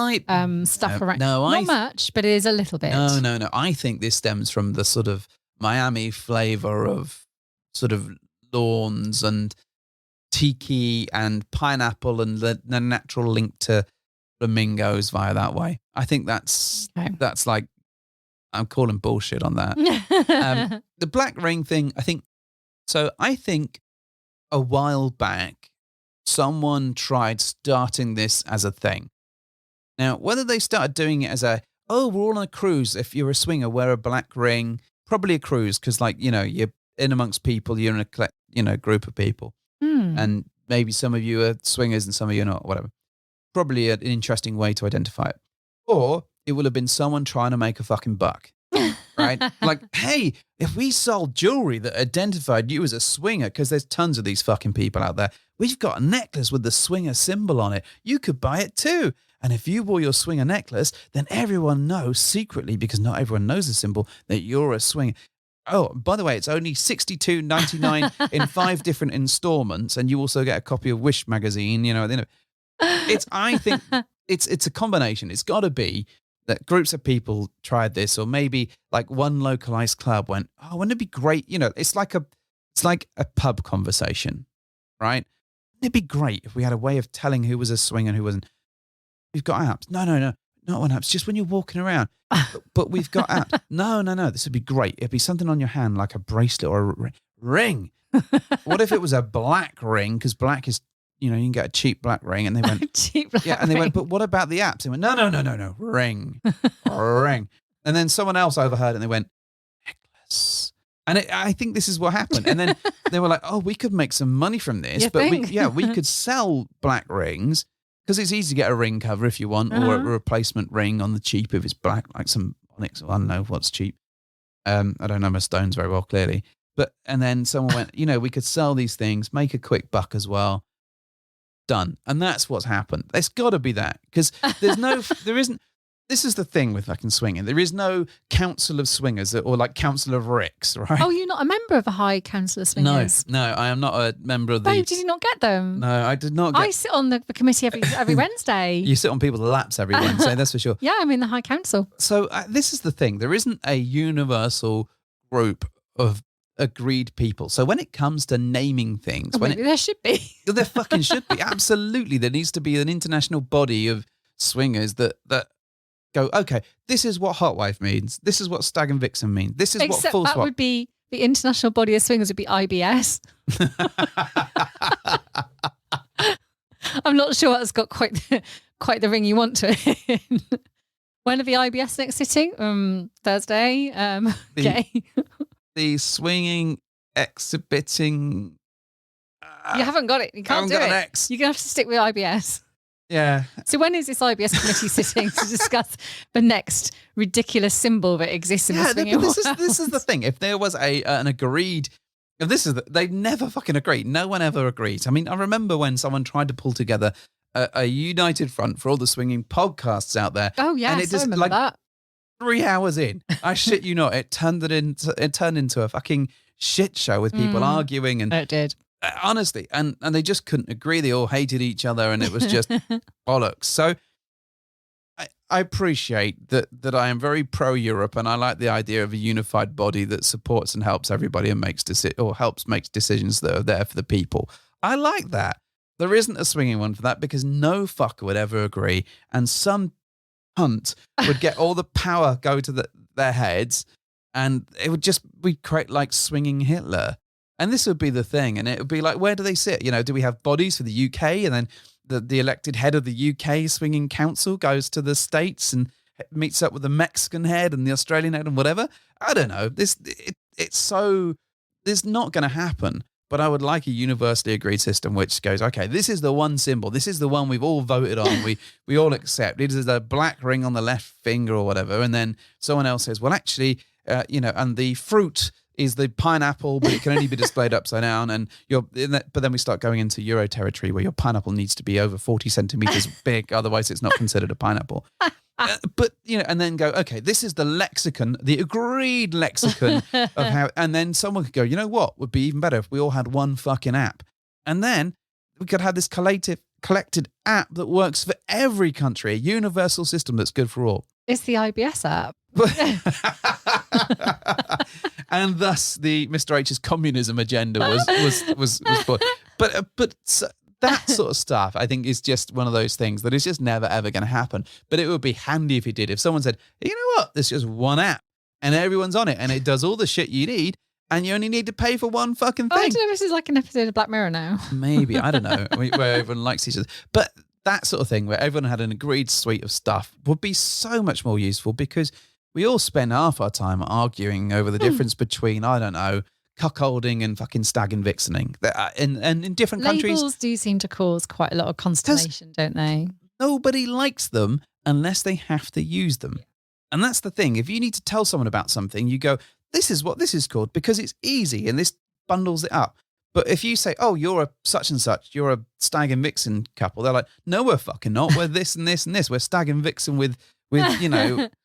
stuff around. Not much, but it is a little bit. No. I think this stems from the sort of Miami flavor of sort of lawns and tiki and pineapple and the natural link to flamingos via that way. I think that's like, I'm calling bullshit on that. The black ring thing, I think a while back, someone tried starting this as a thing. Now, whether they started doing it as we're all on a cruise. If you're a swinger, wear a black ring. Probably a cruise because, you're in amongst people. You're in a group of people. And maybe some of you are swingers and some of you are not, whatever. Probably an interesting way to identify it. Or it will have been someone trying to make a fucking buck. Right? Like, hey, if we sold jewelry that identified you as a swinger, because there's tons of these fucking people out there, we've got a necklace with the swinger symbol on it. You could buy it too. And if you wore your swinger necklace, then everyone knows secretly, because not everyone knows the symbol, that you're a swinger. Oh, by the way, it's only $62.99 in 5 different installments, and you also get a copy of Wish magazine. I think it's a combination. It's got to be that groups of people tried this, or maybe like one localized club went, wouldn't it be great? It's like a pub conversation, right? Wouldn't it be great if we had a way of telling who was a swinger and who wasn't? We've got apps. No, not on apps. Just when you're walking around. But we've got apps. No. This would be great. It'd be something on your hand, like a bracelet or a ring. What if it was a black ring? Because black is, you can get a cheap black ring. And they went, cheap black and they went, but what about the apps? They went, no, ring, ring. And then someone else overheard and they went, necklace. And I think this is what happened. And then they were like, we could make some money from this. We could sell black rings. Because it's easy to get a ring cover if you want, or a replacement ring on the cheap if it's black, like some onyx. I don't know what's cheap. I don't know my stones very well, clearly. And then someone went, we could sell these things, make a quick buck as well. Done. And that's what's happened. There's got to be that. Because there isn't. This is the thing with fucking swinging. There is no council of swingers or like council of Ricks, right? Oh, you're not a member of a high council of swingers? No, I am not a member of the... Babe, did you not get them? No, I did not get... I sit on the committee every Wednesday. You sit on people's laps every Wednesday, that's for sure. Yeah, I'm in the high council. So this is the thing. There isn't a universal group of agreed people. So when it comes to naming things, there should be. There fucking should be. Absolutely. There needs to be an international body of swingers that go, okay, this is what hot wife means. This is what stag and vixen means. This is Except what full that swap. would be the international body of swingers would be IBS. I'm not sure that's got quite the ring you want to it in. When are the IBS next sitting? Thursday. Okay. The swinging exhibiting. You haven't got it. You can't do it. X. You're going to have to stick with IBS. Yeah. So when is this IBS committee sitting to discuss the next ridiculous symbol that exists in the swinging world? This is the thing. If there was an agreed... They never fucking agreed. No one ever agreed. I mean, I remember when someone tried to pull together a united front for all the swinging podcasts out there. Oh, yeah, and it just, I remember that. 3 hours in, I shit you not, it turned into a fucking shit show with people arguing. And it did. Honestly, and they just couldn't agree. They all hated each other, and it was just bollocks. So I appreciate that I am very pro-Europe, and I like the idea of a unified body that supports and helps everybody and helps make decisions that are there for the people. I like that. There isn't a swinging one for that because no fucker would ever agree, and some cunt would get all the power go to their heads, and it would just be create like swinging Hitler. And this would be the thing, and it would be like, where do they sit? You know, do we have bodies for the UK, and then the elected head of the UK swinging council goes to the States and meets up with the Mexican head and the Australian head and whatever? I don't know. It's not going to happen. But I would like a universally agreed system which goes, okay, this is the one symbol. This is the one we've all voted on. We all accept. It is a black ring on the left finger or whatever. And then someone else says, well, actually, and the fruit is the pineapple, but it can only be displayed upside down. But then we start going into Euro territory where your pineapple needs to be over 40 centimeters big. Otherwise, it's not considered a pineapple. But, and then go, okay, this is the lexicon, the agreed lexicon of how, and then someone could go, you know what would be even better if we all had one fucking app. And then we could have this collected app that works for every country, a universal system that's good for all. It's the IBS app. And thus the Mr. H's communism agenda was born. But that sort of stuff, I think, is just one of those things that is just never, ever going to happen. But it would be handy if it did. If someone said, you know what, there's just one app and everyone's on it and it does all the shit you need and you only need to pay for one fucking thing. I don't know if this is like an episode of Black Mirror now. Maybe, I don't know, where everyone likes each other. But that sort of thing where everyone had an agreed suite of stuff would be so much more useful because we all spend half our time arguing over the difference between, I don't know, cuckolding and fucking stag and vixening. And in different countries. Labels do seem to cause quite a lot of consternation, don't they? Nobody likes them unless they have to use them. And that's the thing. If you need to tell someone about something, you go, this is what this is called because it's easy and this bundles it up. But if you say, oh, you're a such and such, you're a stag and vixen couple, they're like, no, we're fucking not. We're this and this and this. We're stag and vixen with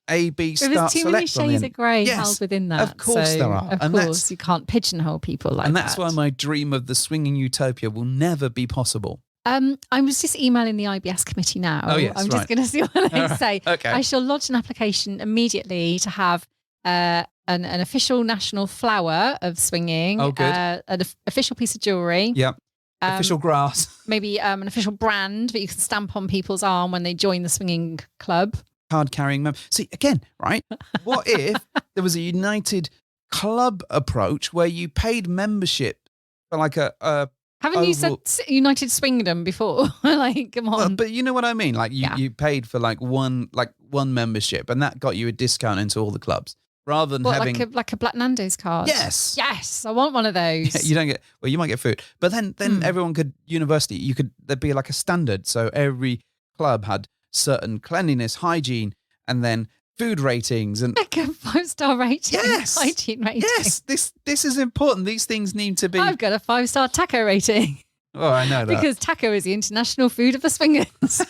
A, B, start, There's too many select shades of grey held within that. Of course there are. Of course, you can't pigeonhole people like that. And that's why my dream of the swinging utopia will never be possible. I was just emailing the IBS committee now. Oh, yes, I'm just going to see what they say. Okay. I shall lodge an application immediately to have an official national flower of swinging. Oh, good. An official piece of jewellery. Yep. Official grass. Maybe an official brand that you can stamp on people's arm when they join the swinging club. Card carrying member. See, again, right? What if there was a united club approach where you paid membership for like a Haven't you said United Swingdom before? Like, come on. Well, but you know what I mean? Like you paid for like one membership and that got you a discount into all the clubs. Rather than having like a Black Nando's card. Yes. I want one of those. Yeah, you don't get you might get food. But then everyone could there'd be like a standard. So every club had certain cleanliness, hygiene, and then food ratings and like a 5-star rating. Yes. Hygiene rating. Yes. This is important. These things need to be I've got a 5-star taco rating. Oh, I know that. Because taco is the international food of the swingers.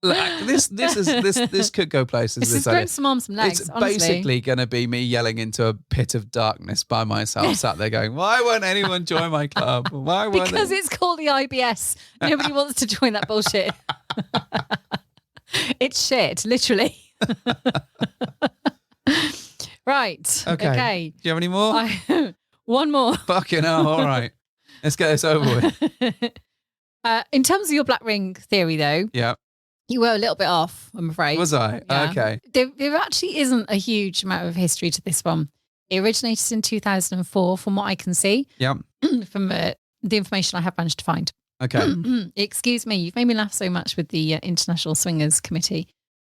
Like, this could go places. This is growing some arms, some legs. It's honestly. basically going to be me yelling into a pit of darkness by myself, sat there going, "Why won't anyone join my club? Why won't?" Because it's called the IBS. Nobody wants to join that bullshit. It's shit, literally. Right. Okay. Do you have any more? One more. Fucking hell. All right. Let's get this over with. In terms of your black ring theory, though, yeah, you were a little bit off, I'm afraid. Was I? Yeah. Okay. There actually isn't a huge amount of history to this one. It originated in 2004, from what I can see. Yeah. From the information I have managed to find. Okay. Excuse me, you've made me laugh so much with the International Swingers Committee.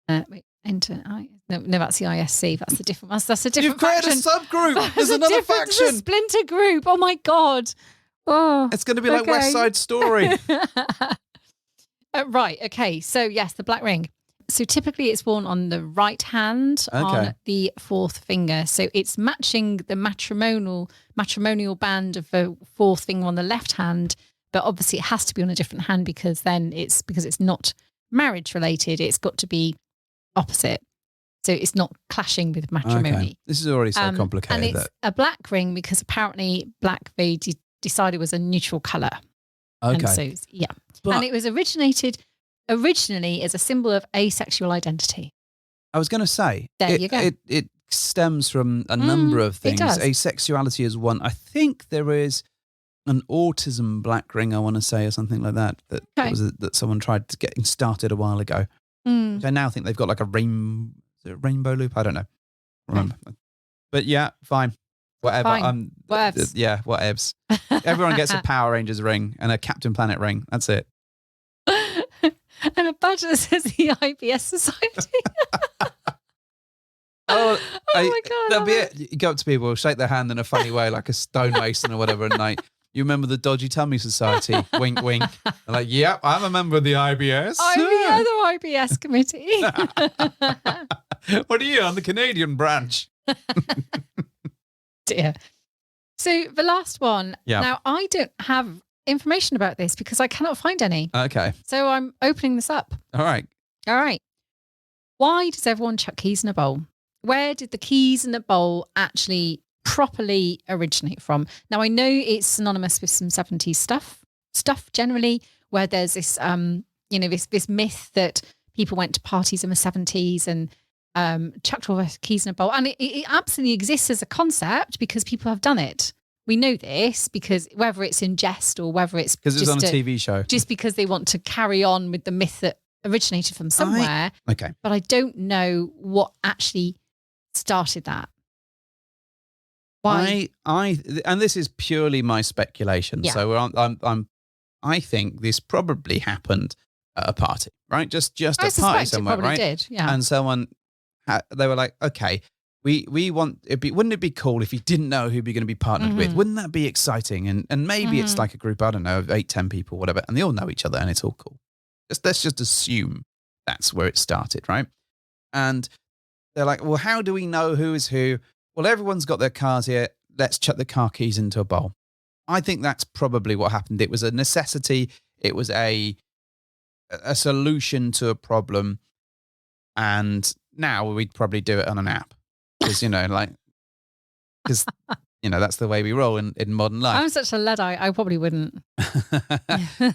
No, that's the ISC. That's a different. That's a different. You've created faction. A subgroup. There's another faction. There's a splinter group. Oh my god. Oh, it's going to be like West Side Story. Right. Okay. So yes, the black ring. So typically it's worn on the right hand on the fourth finger. So it's matching the matrimonial band of the fourth finger on the left hand. But obviously it has to be on a different hand because it's not marriage related. It's got to be opposite. So it's not clashing with matrimony. Okay. This is already so complicated. And it's a black ring because apparently black they decided was a neutral colour. Okay. And so, and it was originally as a symbol of asexual identity. I was going to say, you go. It stems from a number of things. It does. Asexuality is one. I think there is an autism black ring, I want to say, or something like that, that someone tried to get started a while ago. Which I now think they've got like a rainbow loop. I don't know. Remember. But yeah, fine. Whatever. Whatevs. Yeah, whatevs. Everyone gets a Power Rangers ring and a Captain Planet ring. That's it. And a badge that says the IBS Society. Oh my God. That'll be it. You go up to people, shake their hand in a funny way, like a stonemason or whatever, and like, you remember the Dodgy Tummy Society? Wink, wink. I'm like, yep, I'm a member of the IBS. I'm the other IBS committee. What are you on the Canadian branch? Dear. So the last one. Yeah. Now, I don't have information about this because I cannot find any. Okay. So I'm opening this up. All right. Why does everyone chuck keys in a bowl? Where did the keys in a bowl actually properly originate from? Now, I know it's synonymous with some 70s stuff generally, where there's this, this myth that people went to parties in the 70s and chucked all their keys in a bowl. And it absolutely exists as a concept because people have done it. We know this because whether it's in jest or whether it's because it's on a TV show, just because they want to carry on with the myth that originated from somewhere. Okay. But I don't know what actually started that. Why? And this is purely my speculation. Yeah. So I think this probably happened at a party, right? Just a party somewhere, it probably right? Did, yeah. And someone they were like, okay, we want wouldn't it be cool if you didn't know who you're going to be partnered with? Wouldn't that be exciting? And maybe it's like a group, I don't know, of 8-10 people, whatever, and they all know each other and it's all cool. Let's just assume that's where it started, right? And they're like, well, how do we know who is who? Well, everyone's got their cars here. Let's chuck the car keys into a bowl. I think that's probably what happened. It was a necessity. It was a solution to a problem. And now we'd probably do it on an app. Because, that's the way we roll in modern life. I'm such a Luddite, I probably wouldn't.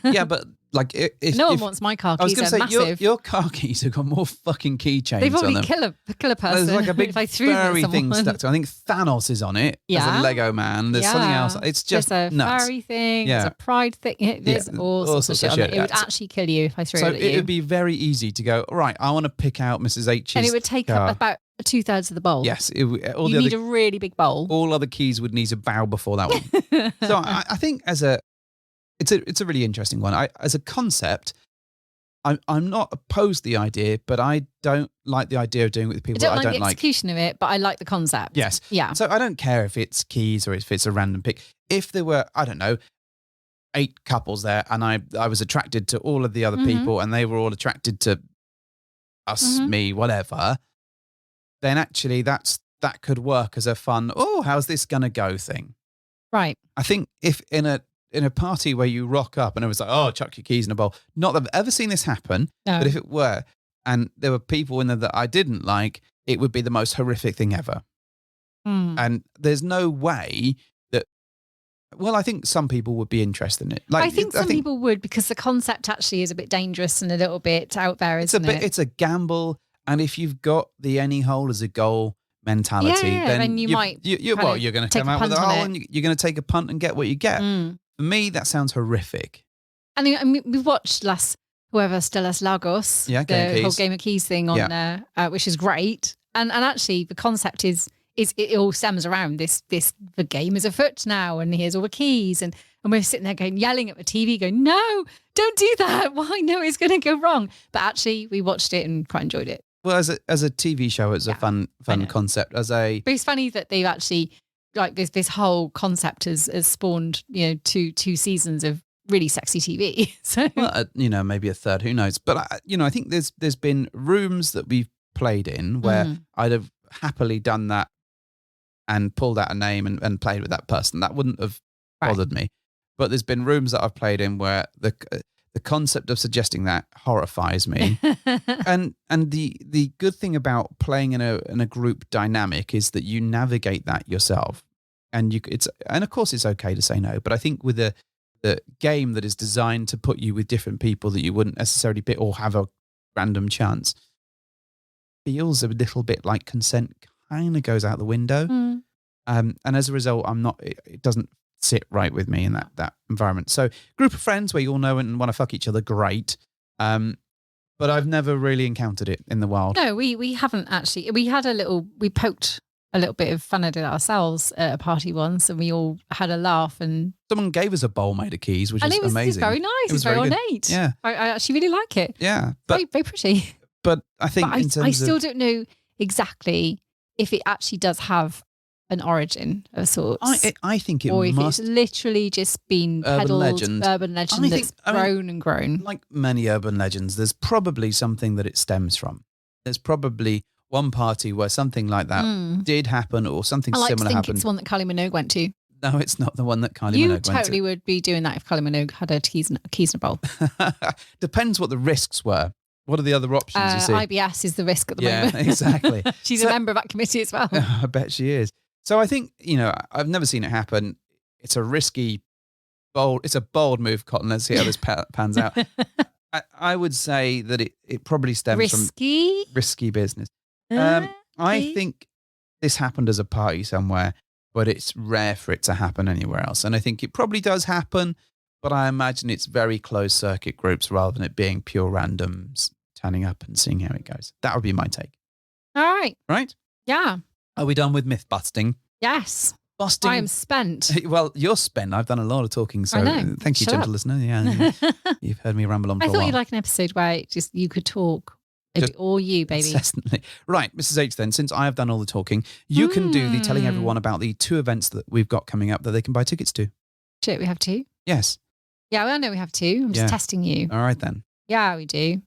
Yeah, but like if no one wants my car keys. I was going to say massive. Your car keys have got more fucking keychains. They've on probably them. kill a person. There's like a big if I threw furry thing stuck to. I think Thanos is on it. There's a Lego man. There's something else. It's just there's a nuts. furry thing. Yeah. There's a pride thing. There's all sorts of shit on it. It would actually kill you if I threw it at you. So it would be very easy to go, right, I want to pick out Mrs. H's and it would take car. up about 2/3 of the bowl. Yes. You need a really big bowl. All other keys would need to bow before that one. So I think it's a really interesting one. As a concept, I'm not opposed to the idea, but I don't like the idea of doing it with people I don't like the execution of it, but I like the concept. Yes. Yeah. So I don't care if it's keys or if it's a random pick. If there were, I don't know, 8 couples there and I was attracted to all of the other people and they were all attracted to us, me, whatever, then actually that could work as a fun, how's this going to go thing. Right. I think if in a party where you rock up and it was like, chuck your keys in a bowl. Not that I've ever seen this happen, but if it were, and there were people in there that I didn't like, it would be the most horrific thing ever. And there's no way that, well, I think some people would be interested in it. I think some people would because the concept actually is a bit dangerous and a little bit out there, isn't it? It's a gamble. And if you've got the any hole as a goal, mentality, then you might you're going to come out with a hole and you're going to take a punt and get what you get. For me, that sounds horrific. And I mean, we watched Whoever Still Has Lagos, the whole Game of Keys thing on there, which is great. And actually, the concept is it all stems around the game is afoot now, and here's all the keys, and we're sitting there yelling at the TV, going, no, don't do that. Why? No, it's going to go wrong. But actually, we watched it and quite enjoyed it. Well, as a TV show, it's a fun concept. But it's funny that they've actually this whole concept has spawned two seasons of really sexy TV. So maybe a third, who knows? But I think there's been rooms that we've played in where I'd have happily done that and pulled out a name and played with that person. That wouldn't have bothered me. But there's been rooms that I've played in where the concept of suggesting that horrifies me. and the good thing about playing in a group dynamic is that you navigate that yourself. And of course it's okay to say no. But I think with the game that is designed to put you with different people that you wouldn't necessarily pick or have a random chance, feels a little bit like consent kind of goes out the window. And as a result, it doesn't sit right with me in that environment. So group of friends where you all know and want to fuck each other, great. But I've never really encountered it in the wild. No, we haven't actually. We poked a little bit of fun at it ourselves at a party once, and we all had a laugh. And someone gave us a bowl made of keys, which is amazing. It was very nice. It was very ornate. Yeah, I actually really like it. Yeah, very, very pretty. But I think I still don't know exactly if it actually does have an origin of sorts. I think it or if must. It's literally just been urban legend that's grown and grown. Like many urban legends, there's probably something that it stems from. There's probably one party where something like that did happen or something similar happened. I think it's the one that Kylie Minogue went to. No, it's not the one that Kylie Minogue went to. You totally would be doing that if Kylie Minogue had her keys in a bowl. Depends what the risks were. What are the other options you see? IBS is the risk at the moment. Yeah, exactly. She's a member of that committee as well. I bet she is. So I think, I've never seen it happen. It's a risky, it's a bold move, Cotton. Let's see how this pans out. I would say that it probably stems from risky business. I think this happened as a party somewhere, but it's rare for it to happen anywhere else. And I think it probably does happen, but I imagine it's very closed circuit groups rather than it being pure randoms turning up and seeing how it goes. That would be my take. All right. Right? Yeah. Are we done with myth busting? Yes. Busting. I am spent. Well, you're spent. I've done a lot of talking, so thank you, gentle listener. Yeah, you've heard me ramble on for a while. I thought you'd like an episode where you could talk. Or you, baby. Incessantly. Right, Mrs. H, then, since I have done all the talking, you can do the telling everyone about the 2 events that we've got coming up that they can buy tickets to. Shit, we have 2? Yes. Yeah, well, I know we have 2. I'm just testing you. All right, then. Yeah, we do.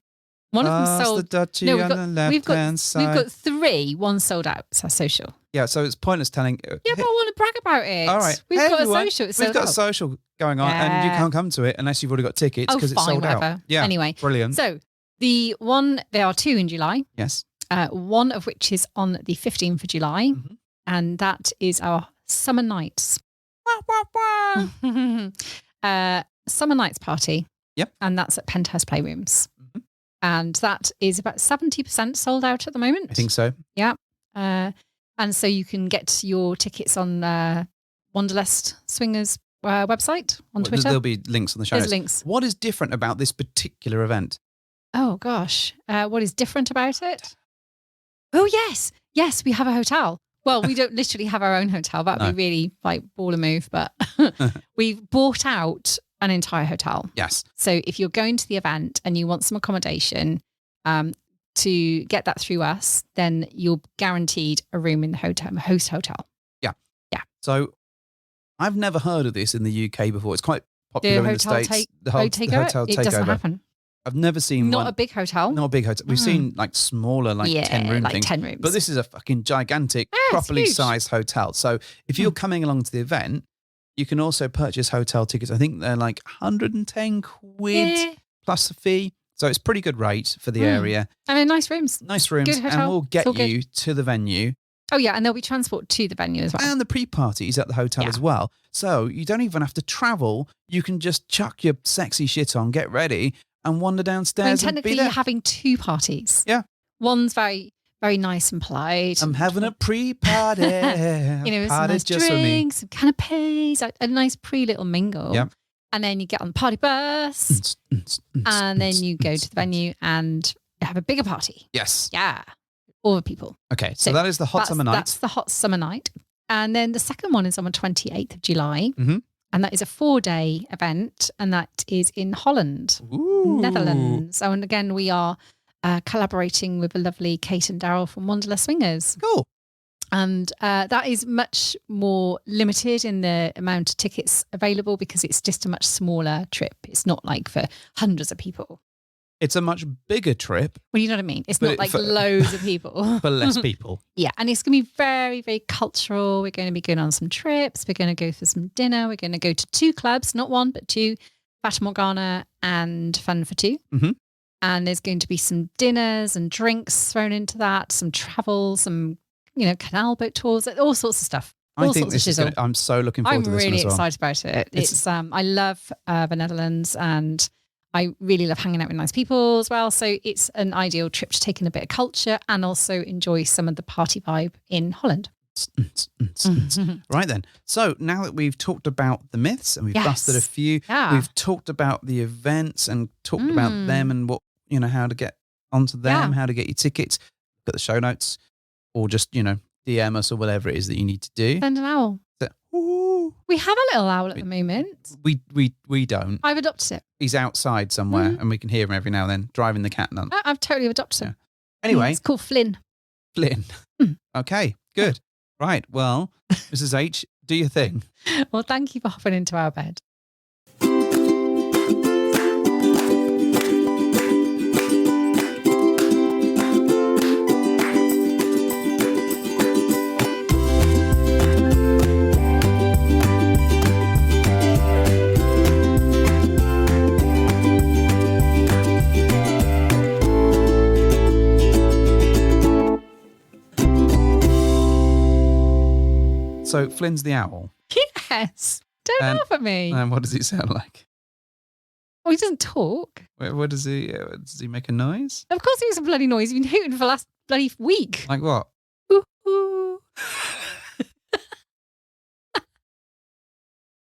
One of them sold. The duchy on the left-hand side. We've got 3. One sold out. It's our social. Yeah, so it's pointless telling. Yeah, but I want to brag about it. All right. We've got a social. We've got a social going on, and you can't come to it unless you've already got tickets because it's sold out. Yeah. Anyway. Brilliant. So there are 2 in July. Yes. One of which is on the 15th of July, and that is our Summer Nights. Summer Nights party. Yep. And that's at Penthurst Playrooms. And that is about 70% sold out at the moment. I think so. Yeah. And so you can get your tickets on Wanderlust Swingers website on Twitter. There'll be links on the show notes. There's links. What is different about this particular event? Oh, gosh. What is different about it? Oh, yes. Yes, we have a hotel. Well, we don't literally have our own hotel. That would be really like baller move. But we've bought out an entire hotel. Yes. So if you're going to the event and you want some accommodation to get that through us, then you're guaranteed a room in the host hotel. Yeah. Yeah. So I've never heard of this in the UK before. It's quite popular in the States. The hotel takeover. It doesn't happen. I've never seen Not a big hotel. Not a big hotel. We've seen like smaller, 10-room things. 10 rooms. But this is a fucking gigantic, properly sized hotel. So if you're coming along to the event, you can also purchase hotel tickets. I think they're like 110 quid plus a fee. So it's pretty good rate for the area. And they're nice rooms. Nice rooms. Good hotel. And we'll get you to the venue. Oh, yeah. And there'll be transport to the venue as well. And the pre-parties at the hotel as well. So you don't even have to travel. You can just chuck your sexy shit on, get ready, and wander downstairs and be there. Technically, you're having 2 parties. Yeah. One's very very nice and polite. I'm having a pre-party. With some nice drinks, some canapes, a nice pre-little mingle. Yep. And then you get on the party bus. And then you go to the venue and have a bigger party. Yes. Yeah. All the people. Okay. So that is the hot summer night. That's the hot summer night. And then the second one is on the 28th of July. Mm-hmm. And that is a 4-day event. And that is in Holland, Netherlands. So, and again, we are collaborating with the lovely Kate and Daryl from Wanderlust Swingers. Cool. And that is much more limited in the amount of tickets available because it's just a much smaller trip. It's not like for hundreds of people. It's a much bigger trip. Well, you know what I mean? It's not like loads of people. For less people. Yeah. And it's going to be very, very cultural. We're going to be going on some trips. We're going to go for some dinner. We're going to go to 2 clubs, not 1, but 2, Fata Morgana and Fun for 2. Mm-hmm. And there's going to be some dinners and drinks thrown into that, some travel, some, canal boat tours, all sorts of stuff. I think this is I'm so looking forward to this one as well. I'm really excited about it. It's I love the Netherlands and I really love hanging out with nice people as well. So it's an ideal trip to take in a bit of culture and also enjoy some of the party vibe in Holland. Right then. So now that we've talked about the myths and we've busted a few, we've talked about the events and talked about them and what, how to get onto them, how to get your tickets, look at the show notes or just, DM us or whatever it is that you need to do. Send an owl. We have a little owl at the moment. We don't. I've adopted it. He's outside somewhere and we can hear him every now and then driving the cat nuts. I've totally adopted him. Anyway. It's called Flynn. Flynn. Okay, good. Right. Well, Mrs. H, do your thing. Well, thank you for hopping into our bed. So Flynn's the owl. Yes. Don't laugh at me. And what does he sound like? Well, he doesn't talk. What does he make a noise? Of course he makes a bloody noise. He's been hooting for the last bloody week. Like what?